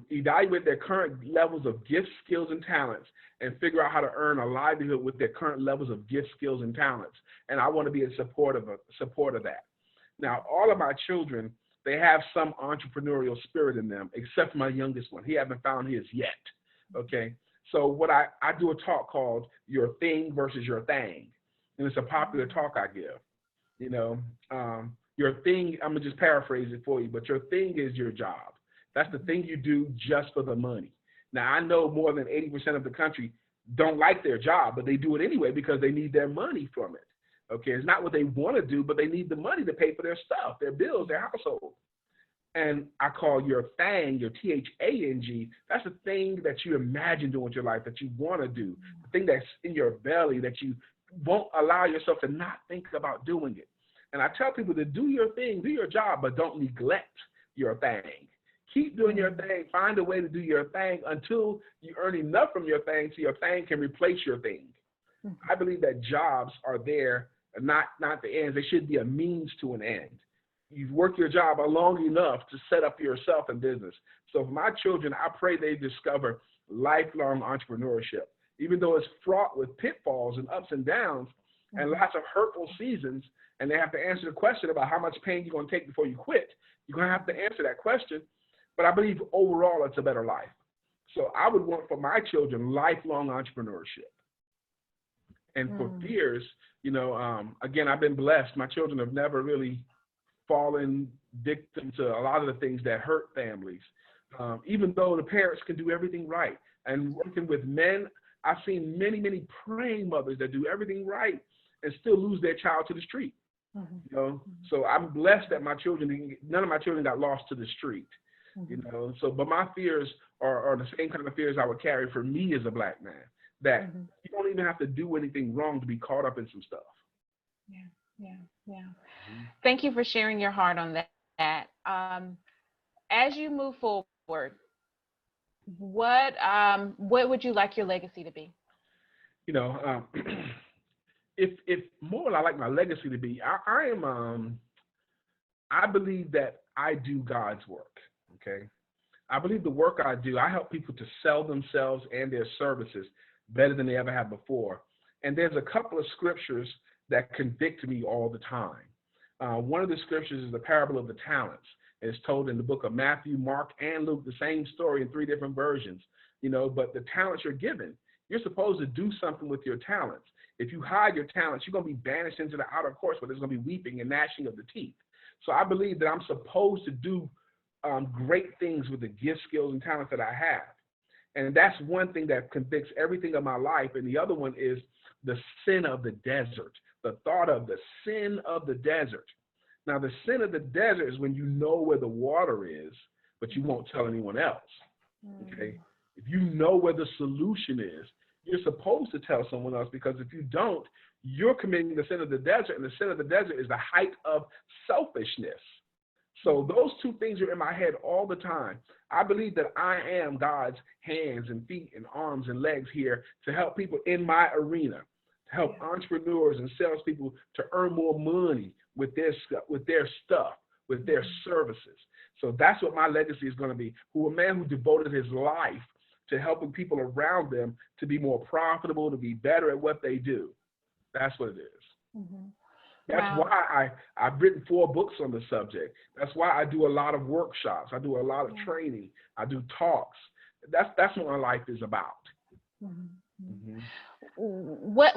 evaluate their current levels of gifts, skills, and talents, and figure out how to earn a livelihood with their current levels of gifts, skills, and talents. And I want to be in support of that. Now, all of my children, they have some entrepreneurial spirit in them, except my youngest one. He hasn't found his yet, okay? So what I do a talk called Your Thing versus Your Thing, and it's a popular talk I give. You know, your thing, I'm going to just paraphrase it for you, but your thing is your job. That's the thing you do just for the money. Now, I know more than 80% of the country don't like their job, but they do it anyway because they need their money from it. Okay, it's not what they want to do, but they need the money to pay for their stuff, their bills, their household. And I call your thing, your THANG, that's the thing that you imagine doing with your life, that you want to do, the thing that's in your belly that you won't allow yourself to not think about doing it. And I tell people to do your thing, do your job, but don't neglect your thing. Keep doing your thing. Find a way to do your thing until you earn enough from your thing so your thing can replace your thing. I believe that jobs are there, not the ends. They should be a means to an end. You've worked your job long enough to set up yourself in business. So for my children, I pray they discover lifelong entrepreneurship. Even though it's fraught with pitfalls and ups and downs and lots of hurtful seasons, and they have to answer the question about how much pain you're going to take before you quit, you're going to have to answer that question. But I believe overall it's a better life. So I would want for my children lifelong entrepreneurship. And for fears, you know, again, I've been blessed. My children have never really fallen victim to a lot of the things that hurt families. Even though the parents can do everything right. And working with men, I've seen many, many praying mothers that do everything right and still lose their child to the street.
Mm-hmm.
You know, so I'm blessed that none of my children got lost to the street.
Mm-hmm.
You know, so but my fears are the same kind of fears I would carry for me as a black man. That
Mm-hmm.
you don't even have to do anything wrong to be caught up in some stuff.
Yeah.
Mm-hmm.
Thank you for sharing your heart on that. As you move forward, what would you like your legacy to be?
You know, if more I like my legacy to be, I believe that I do God's work. Okay, I believe the work I do, I help people to sell themselves and their services better than they ever have before. And there's a couple of scriptures that convict me all the time. One of the scriptures is the parable of the talents. It's told in the book of Matthew, Mark, and Luke, the same story in 3 different versions. You know, but the talents you're given, you're supposed to do something with your talents. If you hide your talents, you're going to be banished into the outer courts where there's going to be weeping and gnashing of the teeth. So I believe that I'm supposed to do great things with the gifts, skills, and talents that I have. And that's one thing that convicts everything of my life. And the other one is the sin of the desert, the thought of the sin of the desert. Now, the sin of the desert is when you know where the water is, but you won't tell anyone else. Okay? If you know where the solution is, you're supposed to tell someone else, because if you don't, you're committing the sin of the desert, and the sin of the desert is the height of selfishness. So those two things are in my head all the time. I believe that I am God's hands and feet and arms and legs here to help people in my arena, to help entrepreneurs and salespeople to earn more money with their stuff, with their services. So that's what my legacy is going to be. A man who devoted his life to helping people around them to be more profitable, to be better at what they do. That's what it is.
Mm-hmm.
That's why I've written 4 books on the subject. That's why I do a lot of workshops. I do a lot of training. I do talks. That's what my life is about.
Mm-hmm.
Mm-hmm.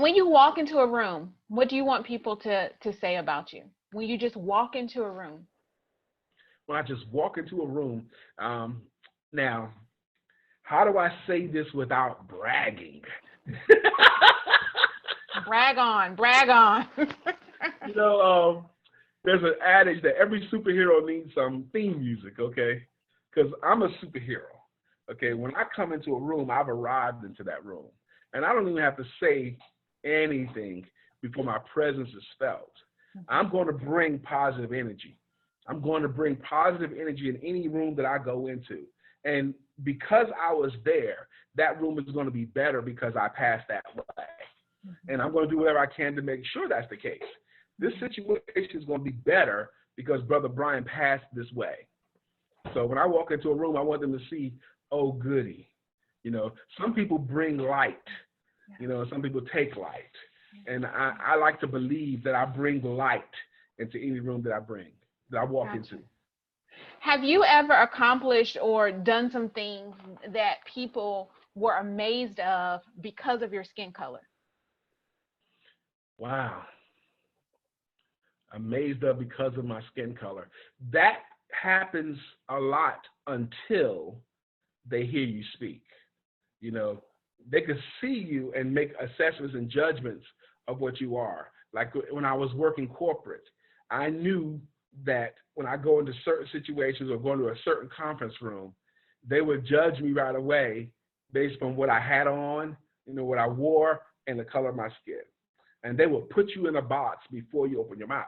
When you walk into a room, what do you want people to say about you? When you just walk into a room?
When I just walk into a room, now, how do I say this without bragging?
Brag on.
You know, there's an adage that every superhero needs some theme music, okay? Because I'm a superhero, okay? When I come into a room, I've arrived into that room. And I don't even have to say anything before my presence is felt. I'm going to bring positive energy. I'm going to bring positive energy in any room that I go into. And because I was there, that room is going to be better because I passed that way. And I'm going to do whatever I can to make sure that's the case. This situation is going to be better because Brother Brian passed this way. So when I walk into a room, I want them to see, oh, goody. You know, some people bring light. You know, some people take light. And I like to believe that I bring light into any room that I walk into.
Have you ever accomplished or done some things that people were amazed of because of your skin color?
Wow. Amazed of because of my skin color. That happens a lot until they hear you speak. You know, they could see you and make assessments and judgments of what you are. Like when I was working corporate, I knew that when I go into certain situations or go into a certain conference room, they would judge me right away based on what I had on, you know, what I wore, and the color of my skin. And they will put you in a box before you open your mouth.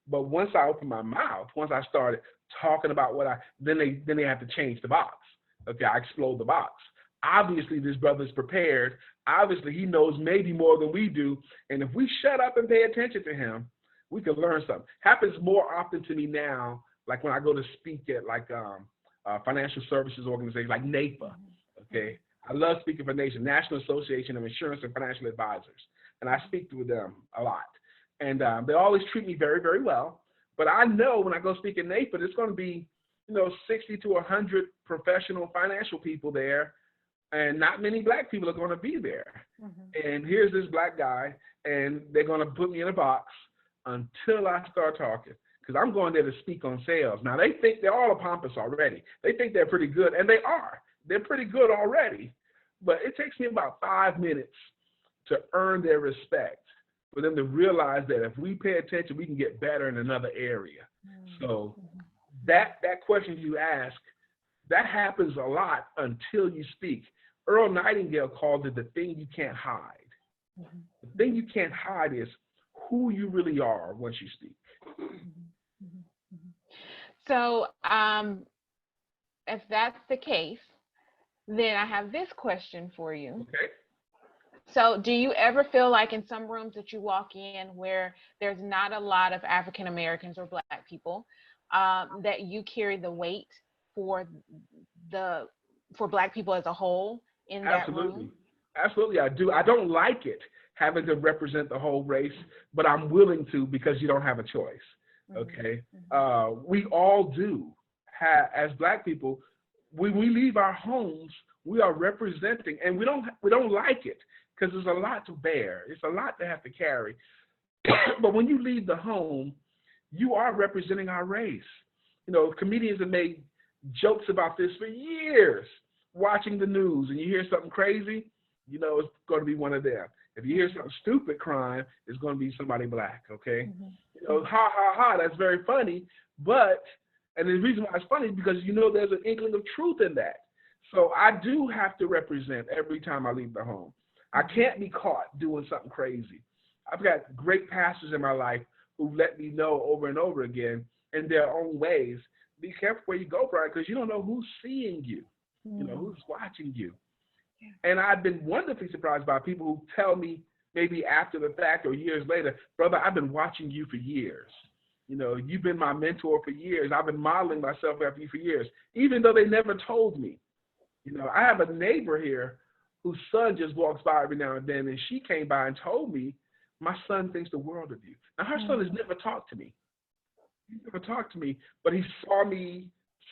But once I open my mouth, once I started talking about then they have to change the box. Okay, I explode the box. Obviously, this brother's prepared. Obviously, he knows maybe more than we do. And if we shut up and pay attention to him, we can learn something. Happens more often to me now, like when I go to speak at financial services organizations like NAPA. Okay, I love speaking for National Association of Insurance and Financial Advisors. And I speak to them a lot. And they always treat me very, very well. But I know when I go speak at NAPA, there's going to be, 60 to 100 professional financial people there. And not many black people are going to be there. Mm-hmm. And here's this black guy, and they're going to put me in a box until I start talking. because I'm going there to speak on sales. Now, they think they're all pompous already. They think they're pretty good, and they are. They're pretty good already. But it takes me about 5 minutes to earn their respect, for them to realize that if we pay attention, we can get better in another area. So that question you ask, that happens a lot until you speak. Earl Nightingale called it the thing you can't hide. The thing you can't hide is who you really are once you speak.
So if that's the case, then I have this question for you.
Okay.
So do you ever feel like in some rooms that you walk in where there's not a lot of African Americans or Black people, that you carry the weight for Black people as a whole in that room?
Absolutely, I do. I don't like it having to represent the whole race, but I'm willing to, because you don't have a choice. Okay. We all do. As Black people, when we leave our homes, we are representing, and we don't like it, because there's a lot to bear. It's a lot to have to carry. But when you leave the home, you are representing our race. You know, comedians have made jokes about this for years. Watching the news and you hear something crazy, you know it's going to be one of them. If you hear something stupid crime, it's going to be somebody Black, okay? You know, ha, ha, ha, that's very funny. And the reason why it's funny is because you know there's an inkling of truth in that. So I do have to represent every time I leave the home. I can't be caught doing something crazy. I've got great pastors in my life who've let me know over and over again in their own ways, be careful where you go, Brian, because you don't know who's seeing you, you know, who's watching you. And I've been wonderfully surprised by people who tell me maybe after the fact or years later, brother, I've been watching you for years. You know, you've been my mentor for years. I've been modeling myself after you for years, even though they never told me. You know, I have a neighbor here whose son just walks by every now and then, and she came by and told me, my son thinks the world of you. Now, her son has never talked to me. He never talked to me, but he saw me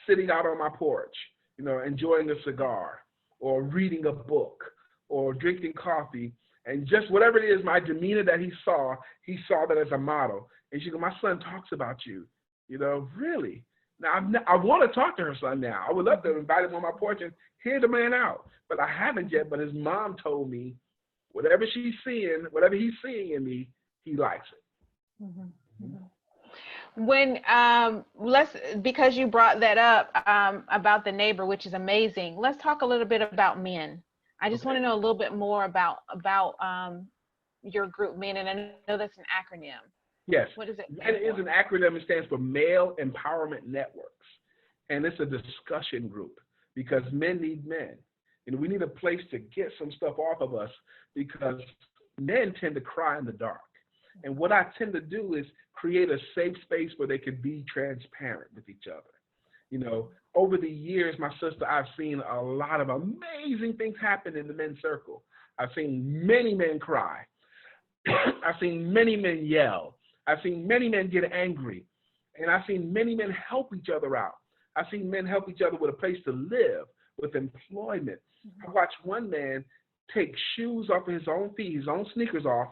sitting out on my porch, you know, enjoying a cigar or reading a book or drinking coffee, and just whatever it is, my demeanor that he saw that as a model. And she goes, my son talks about you, you know, really? Now, I want to talk to her son now. I would love to invite him on my porch and hear the man out, but I haven't yet. But his mom told me whatever he's seeing in me, he likes it.
When because you brought that up about the neighbor, which is amazing, let's talk a little bit about men. I just want to know a little bit more about your group, men, and I know that's an acronym.
Yes.
What is it?
MEN is an acronym. It stands for Male Empowerment Networks, and it's a discussion group because men need men. And we need a place to get some stuff off of us because men tend to cry in the dark. And what I tend to do is create a safe space where they can be transparent with each other. You know, over the years, my sister, I've seen a lot of amazing things happen in the men's circle. I've seen many men cry. I've seen many men yell. I've seen many men get angry. And I've seen many men help each other out. I've seen men help each other with a place to live, with employment. I watched one man take shoes off of his own feet, his own sneakers off,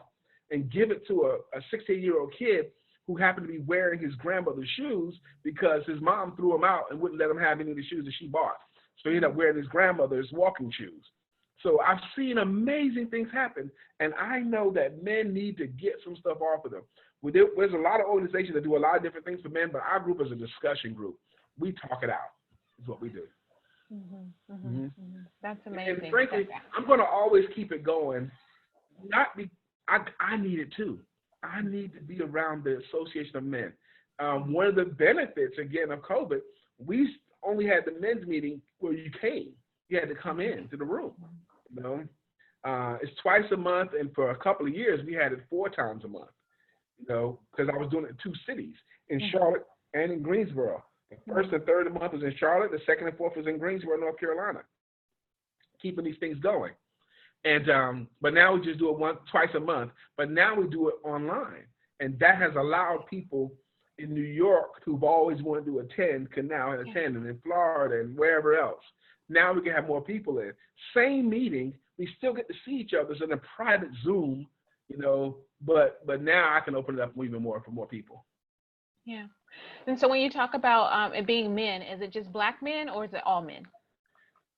and give it to a 16-year-old kid who happened to be wearing his grandmother's shoes because his mom threw him out and wouldn't let him have any of the shoes that she bought. So he ended up wearing his grandmother's walking shoes. So I've seen amazing things happen, and I know that men need to get some stuff off of them. There's a lot of organizations that do a lot of different things for men, but our group is a discussion group. We talk it out, is what we do.
That's amazing.
And frankly, I'm going to always keep it going. I need it too. I need to be around the Association of Men. One of the benefits, again, of COVID, we only had the men's meeting where you came. You had to come in to the room. You know, it's twice a month, and for a couple of years, we had it 4 times a month. You know, because I was doing it in 2 cities, in Charlotte and in Greensboro. The first and third of the month was in Charlotte. The second and fourth was in Greensboro, North Carolina. Keeping these things going. And but now we just do it twice a month. But now we do it online, and that has allowed people in New York who've always wanted to attend can now attend, and in Florida and wherever else. Now we can have more people in. Same meeting, we still get to see each other. It's in a private Zoom, you know. But now I can open it up even more for more people.
Yeah, And so when you talk about it being men, is it just black men or is it all men?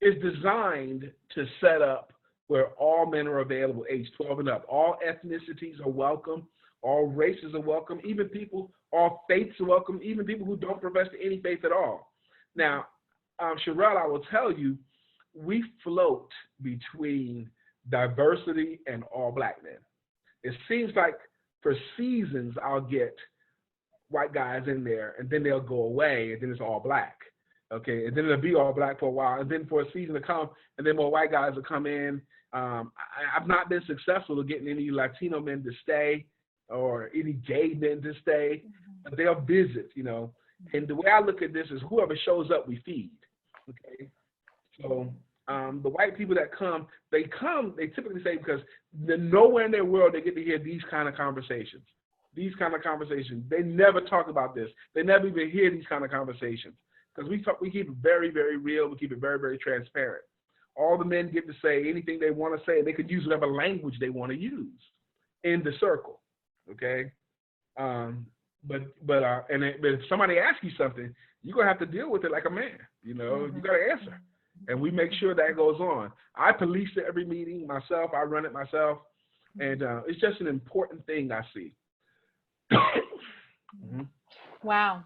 It's designed to set up where all men are available, age 12 and up. All ethnicities are welcome. All races are welcome. Even people, all faiths are welcome. Even people who don't profess any faith at all. Now, Sherelle, I will tell you, we float between diversity and all black men. It seems like for seasons I'll get white guys in there, and then they'll go away, and then it's all black. Okay, and then it'll be all black for a while, and then for a season to come, and then more white guys will come in. I've not been successful at getting any Latino men to stay or any gay men to stay, but they'll visit, you know. And the way I look at this is whoever shows up, we feed. Okay, so the white people that come, they typically say because nowhere in their world they get to hear these kind of conversations. These kind of conversations. They never talk about this. They never even hear these kind of conversations. Because we keep it very, very real. We keep it very, very transparent. All the men get to say anything they want to say, and they could use whatever language they want to use in the circle. Okay? But if somebody asks you something, you're going to have to deal with it like a man. You know, you got to answer. And we make sure that goes on. I police every meeting myself. I run it myself. And it's just an important thing I see.
Wow,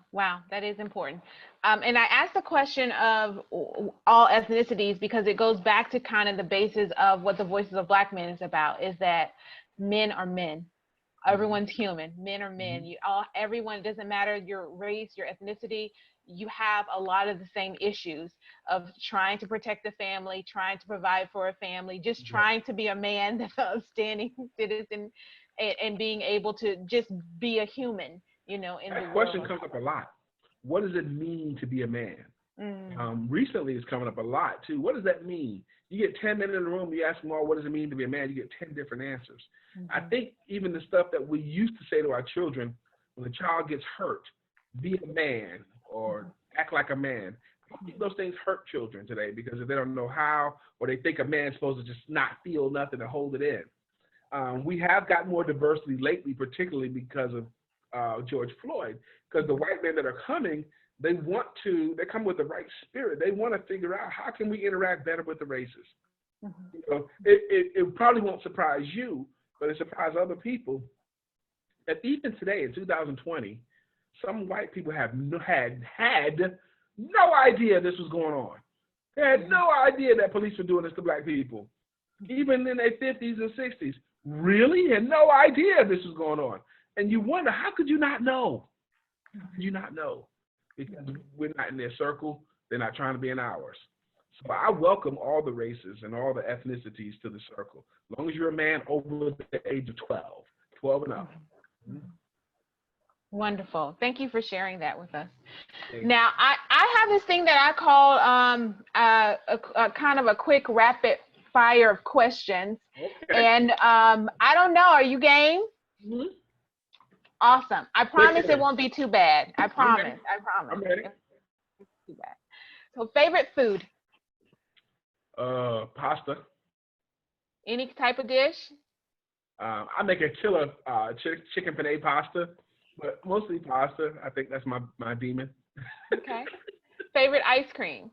that is important. And I asked the question of all ethnicities because it goes back to kind of the basis of what the Voices of Black Men is about, is that men are men. Everyone's human. Men are men. Everyone, it doesn't matter your race, your ethnicity, you have a lot of the same issues of trying to protect the family, trying to provide for a family, just trying to be a man, that's an outstanding citizen, and being able to just be a human, you know, in the world.
That question comes up a lot. What does it mean to be a man? Recently, it's coming up a lot, too. What does that mean? You get 10 men in the room, you ask them all, what does it mean to be a man? You get 10 different answers. I think even the stuff that we used to say to our children, when a child gets hurt, be a man or act like a man, I think those things hurt children today because if they don't know how, or they think a man's supposed to just not feel nothing and hold it in. We have got more diversity lately, particularly because of George Floyd, because the white men that are coming, they come with the right spirit. They want to figure out how can we interact better with the races. You know, it probably won't surprise you, but it surprises other people that even today in 2020, some white people have had no idea this was going on. They had no idea that police were doing this to black people, even in their 50s and 60s. Really? Had no idea this was going on. And you wonder, how could you not know? How could you not know? Because we're not in their circle. They're not trying to be in ours. So I welcome all the races and all the ethnicities to the circle, as long as you're a man over the age of 12 and up.
Wonderful. Thank you for sharing that with us. Now, I have this thing that I call a kind of a quick rapid fire of questions. Okay. And I don't know, are you game? Awesome. I promise it won't be too bad. I promise.
I'm ready.
Too bad. So, favorite food?
Pasta.
Any type of dish?
I make a killer chicken penne pasta, but mostly pasta. I think that's my demon.
Okay. Favorite ice cream?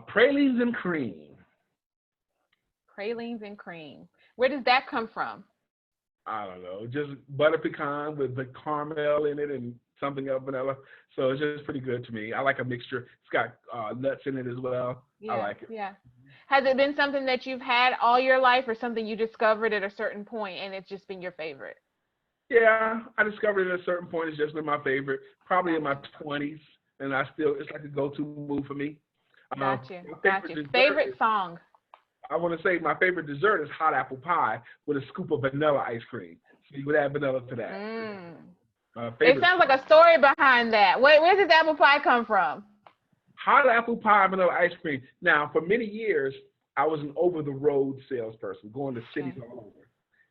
Pralines and cream.
Pralines and cream. Where does that come from?
I don't know. Just butter pecan with the caramel in it and something else, vanilla. So it's just pretty good to me. I like a mixture. It's got nuts in it as well.
Yeah,
I like it.
Yeah. Has it been something that you've had all your life or something you discovered at a certain point and it's just been your favorite?
Yeah, I discovered it at a certain point. It's just been my favorite. Probably in my 20s. And it's like a go-to move for me.
Gotcha. Favorite song?
I want to say my favorite dessert is hot apple pie with a scoop of vanilla ice cream. So you would add vanilla to that.
It sounds like a story behind that. Where did the apple pie come from?
Hot apple pie, vanilla ice cream. Now, for many years, I was an over-the-road salesperson, going to cities all over.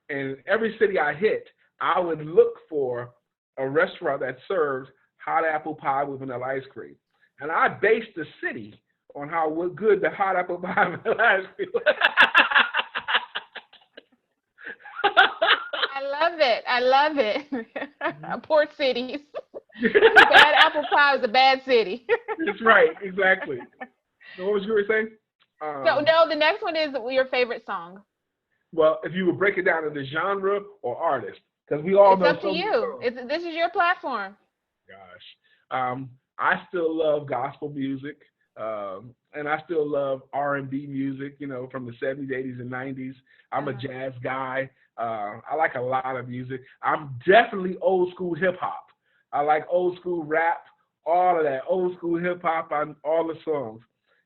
And every city I hit, I would look for a restaurant that served hot apple pie with vanilla ice cream. And I based the city on how good the hot apple pie and vanilla ice cream was.
I love it. Port cities. Bad apple pie is a bad city.
That's right, exactly. So what was you saying?
So no, the next one is your favorite song.
Well, if you would break it down into genre or artist, because we all
It's
know
up to
so many
you.
songs.
This is your platform.
Gosh, I still love gospel music, and I still love R&B music. You know, from the '70s, '80s, and '90s. I'm a jazz guy. I like a lot of music. I'm definitely old school hip hop. I like old school rap, all of that old school hip hop on all the songs.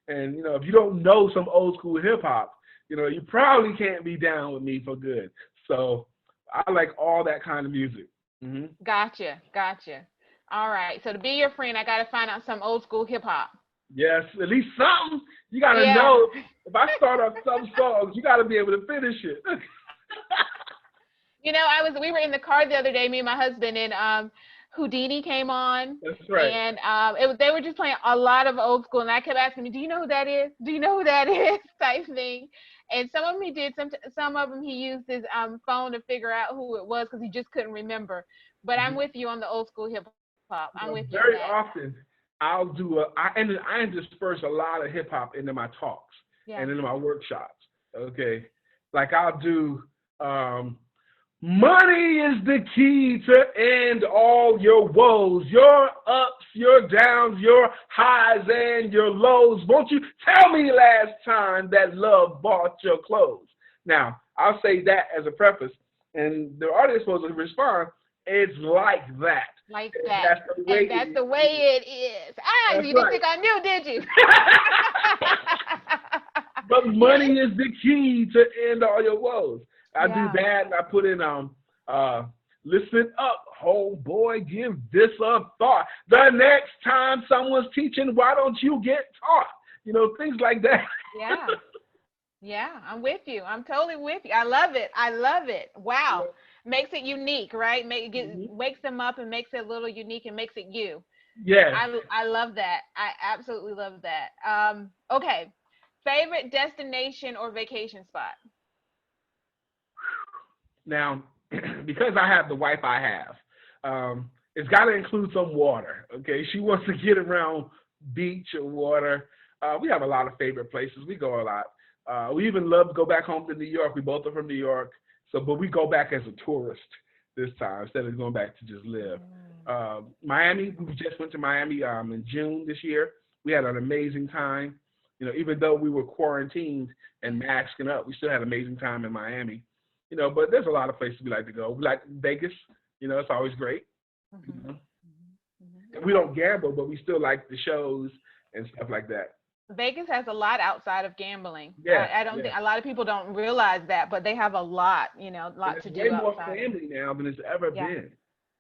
And you know, if you don't know some old school hip hop, you know, you probably can't be down with me for good. So I like all that kind of music. Hmm.
Gotcha. All right. So to be your friend, I got to find out some old school hip hop.
Yes, at least something. You got to
Yeah.
know. If I start up some songs, you got to be able to finish it.
You know, we were in the car the other day, me and my husband, and Houdini came on,
That's right.
and they were just playing a lot of old school, and I kept asking me, "Do you know who that is? Do you know who that is?" type thing. And some of them he did, some of them he used his phone to figure out who it was because he just couldn't remember. But I'm with you on the old school hip hop. I'm
Well,
with you on
very
that.
often, I intersperse a lot of hip hop into my talks
Yeah.
and into my workshops. Okay, like I'll do. Money is the key to end all your woes, your ups, your downs, your highs, and your lows. Won't you tell me last time that love bought your clothes? Now, I'll say that as a preface, and the artist is supposed to respond, it's like that.
Like that.
That's the way
And that's the way it is. Ah,
That's
you didn't
right.
think I knew, did you?
But money is the key to end all your woes. I do
Yeah.
that, and I put in listen up, homeboy, give this a thought. The next time someone's teaching, why don't you get taught? You know, things like that.
Yeah. Yeah, I'm with you. I'm totally with you. I love it. Wow. Makes it unique, right? Wakes them up and makes it a little unique and makes it you.
Yes.
I love that. I absolutely love that. Okay. Favorite destination or vacation spot?
Now, because I have the wife I have, it's got to include some water. Okay, she wants to get around beach or water. We have a lot of favorite places. We go a lot. We even love to go back home to New York. We both are from New York, but we go back as a tourist this time instead of going back to just live. Miami, we just went to Miami in June this year. We had an amazing time. You know, even though we were quarantined and masking up, we still had an amazing time in Miami. You know, but there's a lot of places we like to go. We like Vegas. You know, it's always great.
Mm-hmm.
You know?
Mm-hmm.
We don't gamble, but we still like the shows and stuff like that.
Vegas has a lot outside of gambling.
Yeah,
I don't think a lot of people don't realize that, but they have a lot, a lot to do
way more
outside.
family now than it's ever been.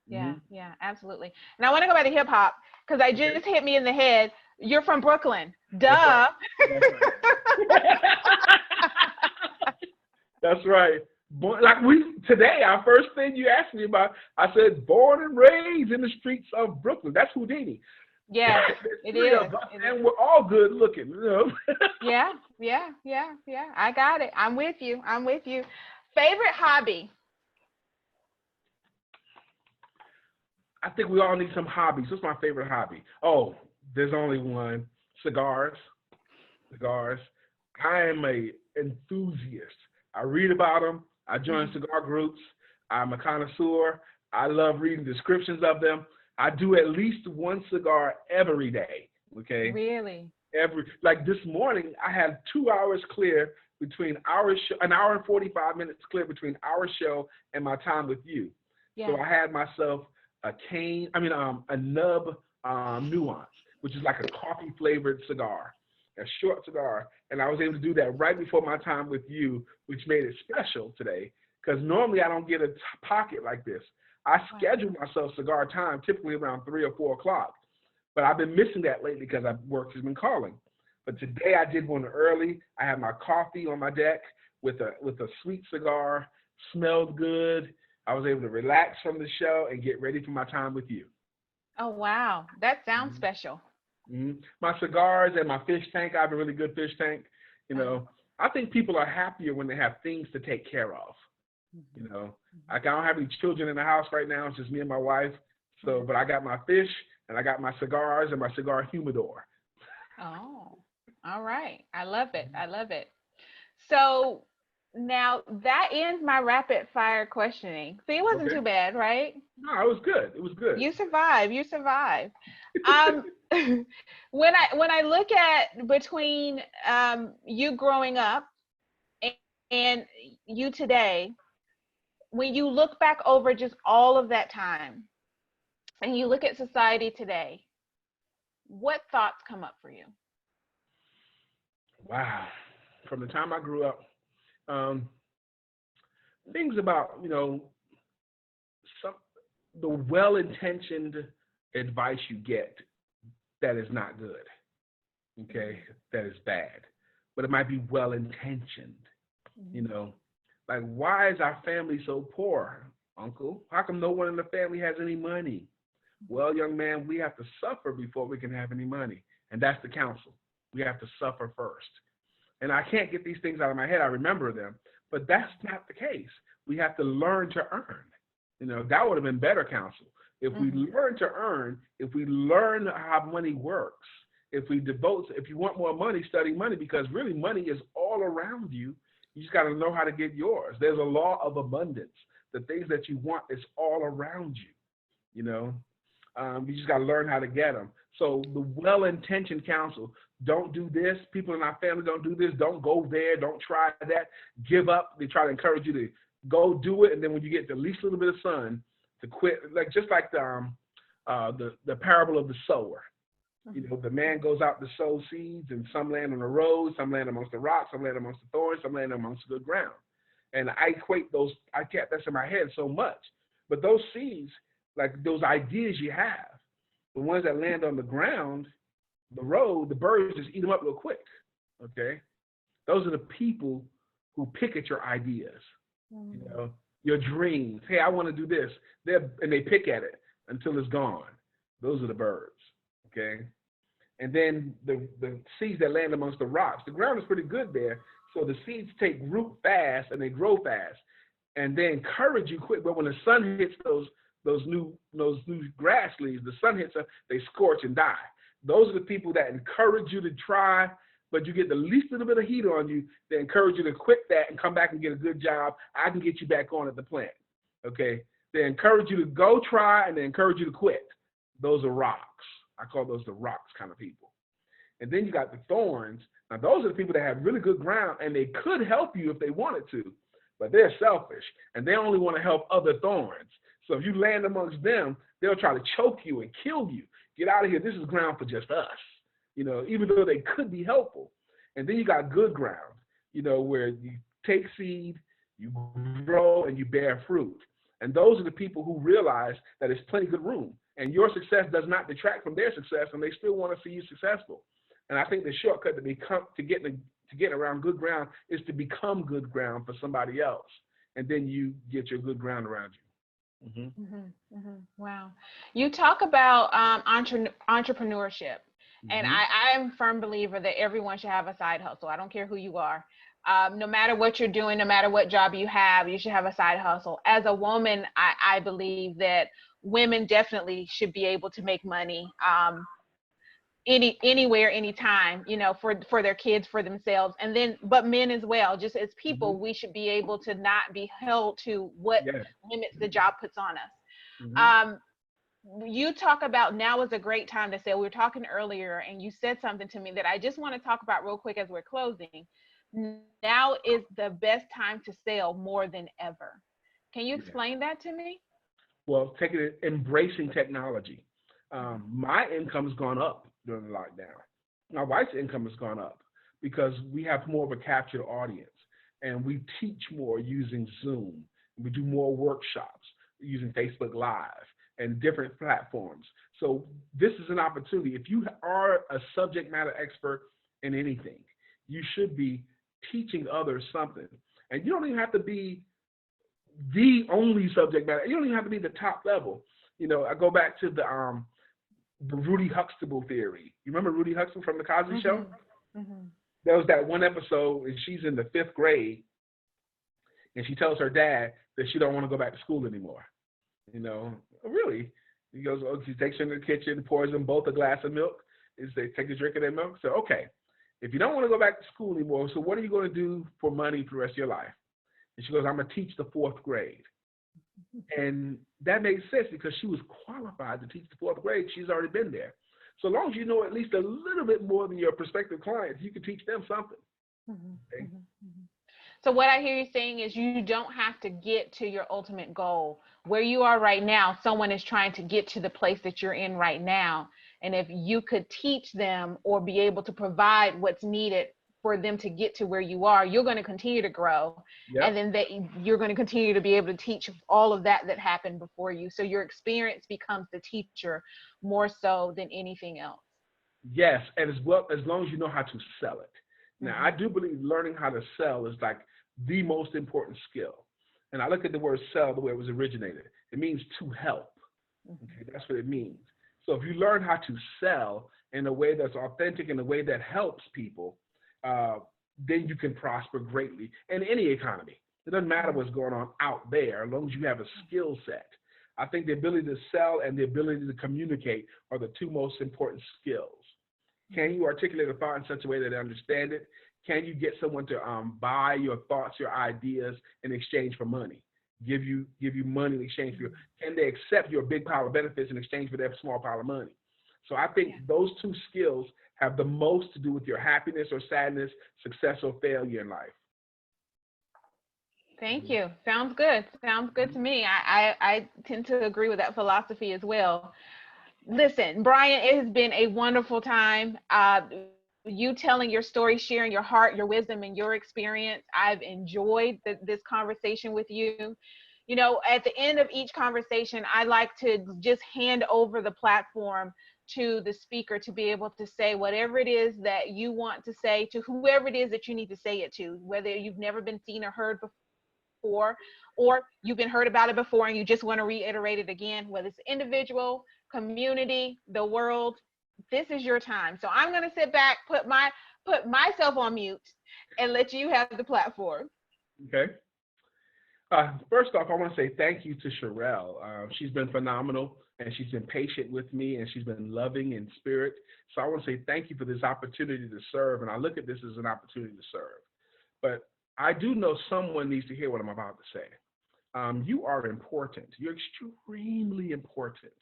Yeah, yeah, absolutely. And I want to go back to hip hop because I just hit me in the head. You're from Brooklyn. Duh.
That's right. That's right. Like today, our first thing you asked me about, I said, born and raised in the streets of Brooklyn. That's Houdini.
Yeah, it is.
And we're all good looking, you know.
Yeah. I got it. I'm with you. Favorite hobby?
I think we all need some hobbies. What's my favorite hobby? Oh, there's only one. Cigars. I am a enthusiast. I read about them. I join cigar groups. I'm a connoisseur. I love reading descriptions of them. I do at least one cigar every day. Okay.
Really?
Like this morning, I had 2 hours clear between an hour and 45 minutes clear between our show and my time with you.
Yeah.
So I had myself a nub nuance, which is like a coffee flavored cigar, a short cigar. And I was able to do that right before my time with you, which made it special today. Because normally I don't get a pocket like this. I schedule myself cigar time typically around 3 or 4 o'clock. But I've been missing that lately because work has been calling. But today I did one early. I had my coffee on my deck with a sweet cigar, smelled good. I was able to relax from the show and get ready for my time with you.
Oh, wow. That sounds special.
Mm-hmm. My cigars and my fish tank, I have a really good fish tank. You know, I think people are happier when they have things to take care of. You know, like I don't have any children in the house right now. It's just me and my wife. So, but I got my fish and I got my cigars and my cigar humidor.
Oh, all right. I love it. I love it. So now that ends my rapid fire questioning. See, it wasn't
Okay.
too bad, right?
No, it was good. It was good.
You survived. You survived. Um, when I look at between you growing up and, and you today, when you look back over just all of that time and you look at society today, what thoughts come up for you?
Wow. From the time I grew up, um, things about, some the well-intentioned advice you get that is not good. Okay, that is bad, but it might be well-intentioned. You know, like, why is our family so poor, Uncle? How come no one in the family has any money? Well, young man, we have to suffer before we can have any money, and that's the counsel. We have to suffer first. And I can't get these things out of my head. I remember them, but that's not the case. We have to learn to earn. That would have been better counsel. If we learn to earn, if we learn how money works, if you want more money, study money, because really money is all around you. You just got to know how to get yours. There's a law of abundance. The things that you want is all around you. You just got to learn how to get them. So the well-intentioned counsel: don't do this. People in our family don't do this. Don't go there. Don't try that. Give up. They try to encourage you to go do it, and then when you get the least little bit of sun, to quit. Just like the parable of the sower. The man goes out to sow seeds, and some land on the road, some land amongst the rocks, some land amongst the thorns, some land amongst the good ground. And I equate those. I kept that in my head so much. But those seeds, like those ideas you have, the ones that land on the ground, the road, the birds just eat them up real quick. Okay, those are the people who pick at your ideas, your dreams. Hey, I want to do this. And they pick at it until it's gone. Those are the birds. Okay, and then the seeds that land amongst the rocks. The ground is pretty good there, so the seeds take root fast and they grow fast, and they encourage you quick. But when the sun hits those new grass leaves, the sun hits them, they scorch and die. Those are the people that encourage you to try, but you get the least little bit of heat on you. They encourage you to quit that and come back and get a good job. I can get you back on at the plant. Okay? They encourage you to go try, and they encourage you to quit. Those are rocks. I call those the rocks kind of people. And then you got the thorns. Now, those are the people that have really good ground, and they could help you if they wanted to, but they're selfish, and they only want to help other thorns. So if you land amongst them, they'll try to choke you and kill you. Get out of here. This is ground for just us, even though they could be helpful. And then you got good ground, where you take seed, you grow, and you bear fruit. And those are the people who realize that there's plenty good room. And your success does not detract from their success, and they still want to see you successful. And I think the shortcut to getting around good ground is to become good ground for somebody else. And then you get your good ground around you.
Wow. You talk about entrepreneurship, and I'm a firm believer that everyone should have a side hustle. I don't care who you are. No matter what you're doing, no matter what job you should have a side hustle. As a woman, I believe that women definitely should be able to make money anywhere, anytime, for their kids, for themselves, and then, but men as well. Just as people, we should be able to not be held to what limits the job puts on us. You talk about now is a great time to sell. We were talking earlier, and you said something to me that I just want to talk about real quick as we're closing. Now is the best time to sell more than ever. Can you explain that to me?
Well, embracing technology. My income's gone up during the lockdown. My wife's income has gone up because we have more of a captured audience, and we teach more using Zoom. We do more workshops using Facebook Live and different platforms. So this is an opportunity. If you are a subject matter expert in anything, you should be teaching others something. And you don't even have to be the only subject matter. You don't even have to be the top level. I go back to the Rudy Huxtable theory. You remember Rudy Huxtable from the Cosby Show? There was that one episode, and she's in the 5th grade, and she tells her dad that she don't want to go back to school anymore. Really, He goes, oh, he takes her in the kitchen, pours them both a glass of milk. He says, take a drink of that milk. So, okay, if you don't want to go back to school anymore, so what are you going to do for money for the rest of your life? And she goes, I'm going to teach the 4th grade. And that made sense because she was qualified to teach the 4th grade. She's already been there. So long as you know at least a little bit more than your prospective clients, you can teach them something. Okay?
So what I hear you saying is you don't have to get to your ultimate goal. Where you are right now, someone is trying to get to the place that you're in right now. And if you could teach them or be able to provide what's needed for them to get to where you are, you're going to continue to grow.
Yep.
And then you're going to continue to be able to teach all of that happened before you. So your experience becomes the teacher more so than anything else.
Yes, and as long as you know how to sell it. Now, I do believe learning how to sell is like the most important skill. And I look at the word sell the way it was originated. It means to help. Okay, that's what it means. So if you learn how to sell in a way that's authentic, in a way that helps people, then you can prosper greatly in any economy. It doesn't matter what's going on out there, as long as you have a skill set. I think the ability to sell and the ability to communicate are the 2 most important skills. Can you articulate a thought in such a way that they understand it? Can you get someone to buy your thoughts, your ideas in exchange for money? Give you money in exchange for can they accept your big pile of benefits in exchange for their small pile of money? So I think those 2 skills have the most to do with your happiness or sadness, success or failure in life.
Thank you. Sounds good. Sounds good to me. I tend to agree with that philosophy as well. Listen, Brian, it has been a wonderful time. You telling your story, sharing your heart, your wisdom, and your experience. I've enjoyed this conversation with you. You know, at the end of each conversation, I like to just hand over the platform to the speaker to be able to say whatever it is that you want to say to whoever it is that you need to say it to, whether you've never been seen or heard before, or you've been heard about it before and you just want to reiterate it again, whether it's individual, community, the world. This is your time. So I'm going to sit back, put myself on mute, and let you have the platform.
Okay. First off, I want to say thank you to Sherelle. She's been phenomenal, and she's been patient with me, and she's been loving in spirit. So I want to say thank you for this opportunity to serve, and I look at this as an opportunity to serve. But I do know someone needs to hear what I'm about to say. You are important. You're extremely important.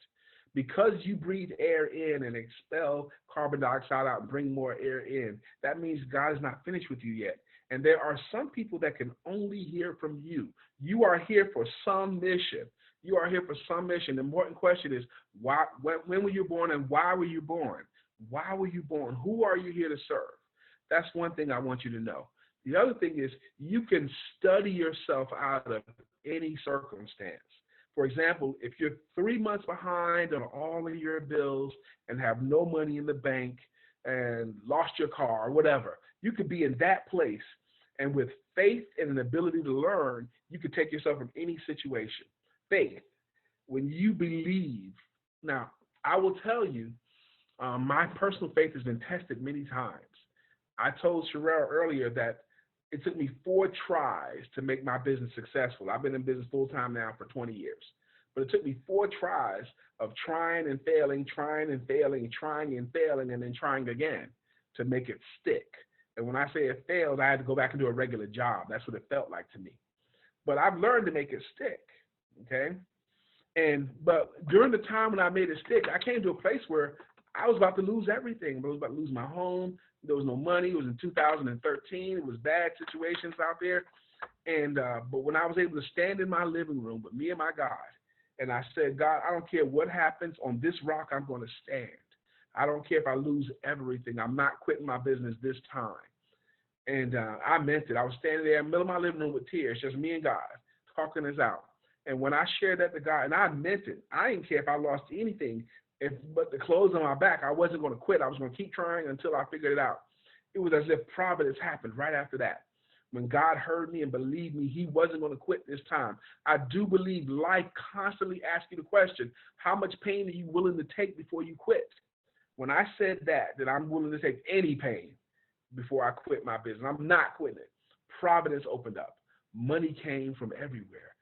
Because you breathe air in and expel carbon dioxide out and bring more air in, that means God is not finished with you yet. And there are some people that can only hear from you. You are here for some mission. You are here for some mission. The important question is, why, when were you born and why were you born? Why were you born? Who are you here to serve? That's one thing I want you to know. The other thing is you can study yourself out of any circumstance. For example, if you're 3 months behind on all of your bills and have no money in the bank and lost your car or whatever, you could be in that place. And with faith and an ability to learn, you could take yourself from any situation. Faith, when you believe. Now, I will tell you, my personal faith has been tested many times. I told Sherelle earlier that it took me 4 tries to make my business successful. I've been in business full time now for 20 years. But it took me 4 tries of trying and failing, trying and failing, trying and failing, and then trying again to make it stick. And when I say it failed, I had to go back and do a regular job. That's what it felt like to me. But I've learned to make it stick, okay? But during the time when I made it stick, I came to a place where I was about to lose everything. I was about to lose my home. There was no money. It was in 2013. It was bad situations out there. But when I was able to stand in my living room with me and my God, and I said, God, I don't care what happens on this rock, I'm going to stand. I don't care if I lose everything. I'm not quitting my business this time. And I meant it. I was standing there in the middle of my living room with tears, just me and God, talking this out. And when I shared that to God, and I meant it, I didn't care if I lost anything, but the clothes on my back, I wasn't going to quit. I was going to keep trying until I figured it out. It was as if providence happened right after that. When God heard me and believed me, he wasn't going to quit this time. I do believe life constantly asks you the question, how much pain are you willing to take before you quit? When I said that I'm willing to take any pain before I quit my business, I'm not quitting it. Providence opened up. Money came from everywhere.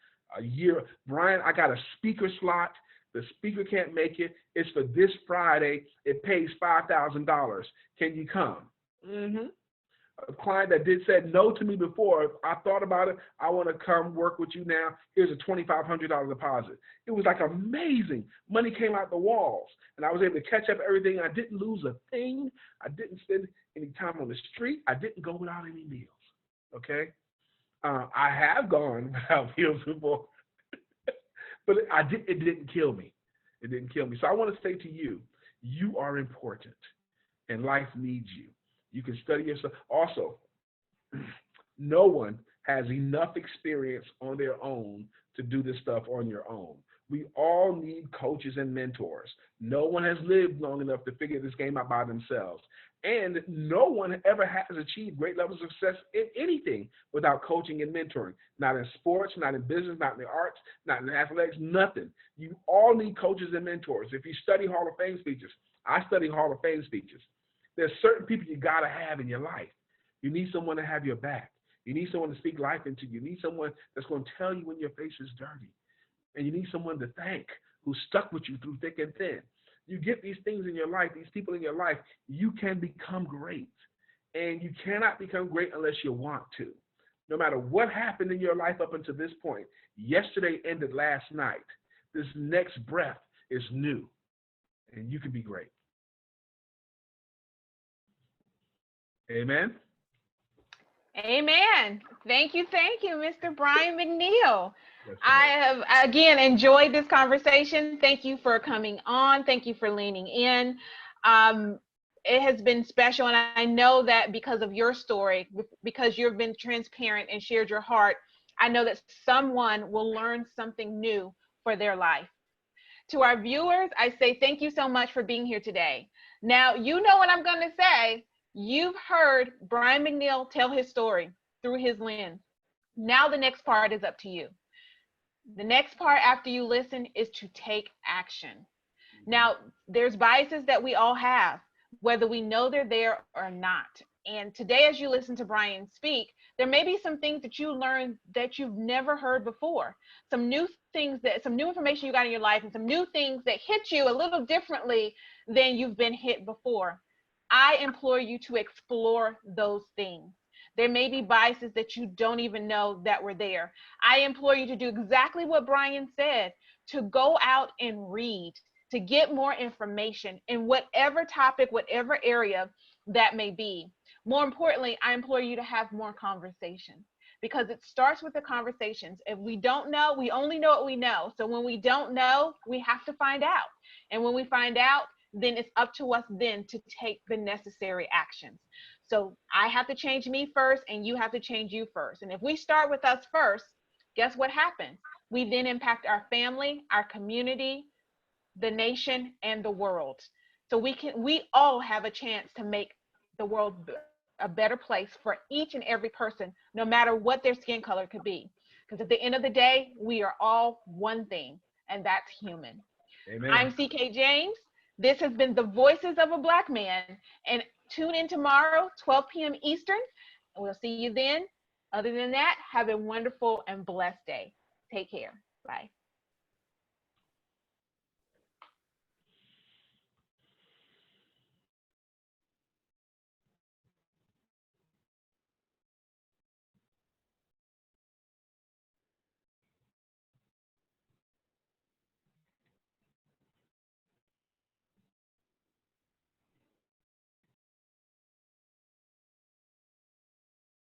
Brian, I got a speaker slot The speaker can't make it. It's for this Friday. It pays $5,000. Can you come? Mm-hmm. A client that said no to me before, I thought about it. I want to come work with you now. Here's a $2,500 deposit. It was like amazing. Money came out the walls, and I was able to catch up everything. I didn't lose a thing. I didn't spend any time on the street. I didn't go without any meals. Okay? I have gone without meals before, but it didn't kill me. It didn't kill me. So I want to say to you, you are important, and life needs you. You can study yourself. Also, no one has enough experience on their own to do this stuff on your own. We all need coaches and mentors. No one has lived long enough to figure this game out by themselves. And no one ever has achieved great levels of success in anything without coaching and mentoring. Not in sports, not in business, not in the arts, not in athletics, nothing. You all need coaches and mentors. If you study Hall of Fame speeches, I study Hall of Fame speeches. There's certain people you got to have in your life. You need someone to have your back. You need someone to speak life into you. You need someone that's going to tell you when your face is dirty. And you need someone to thank who stuck with you through thick and thin. You get these things in your life, these people in your life, you can become great. And you cannot become great unless you want to. No matter what happened in your life up until this point, yesterday ended last night. This next breath is new. And you can be great. Amen.
Amen. Thank you, Mr. Brian McNeill.
Yes,
I have, again, enjoyed this conversation. Thank you for coming on. Thank you for leaning in. It has been special, and I know that because of your story, because you've been transparent and shared your heart, I know that someone will learn something new for their life. To our viewers, I say thank you so much for being here today. Now, you know what I'm going to say. You've heard Brian McNeill tell his story through his lens. Now the next part is up to you. The next part after you listen is to take action. Now, there's biases that we all have, whether we know they're there or not. And today, as you listen to Brian speak, there may be some things that you learned that you've never heard before. Some new information you got in your life, and some new things that hit you a little differently than you've been hit before. I implore you to explore those things. There may be biases that you don't even know that were there. I implore you to do exactly what Brian said, to go out and read, to get more information in whatever topic, whatever area that may be. More importantly, I implore you to have more conversations, because it starts with the conversations. If we don't know, we only know what we know. So when we don't know, we have to find out. And when we find out, then it's up to us then to take the necessary actions. So I have to change me first, and you have to change you first. And if we start with us first, guess what happens? We then impact our family, our community, the nation, and the world. So we all have a chance to make the world a better place for each and every person, no matter what their skin color could be. Because at the end of the day, we are all one thing, and that's human.
Amen.
I'm CK James. This has been The Voices of a Black Man. And tune in tomorrow, 12 p.m. Eastern. And we'll see you then. Other than that, have a wonderful and blessed day. Take care. Bye.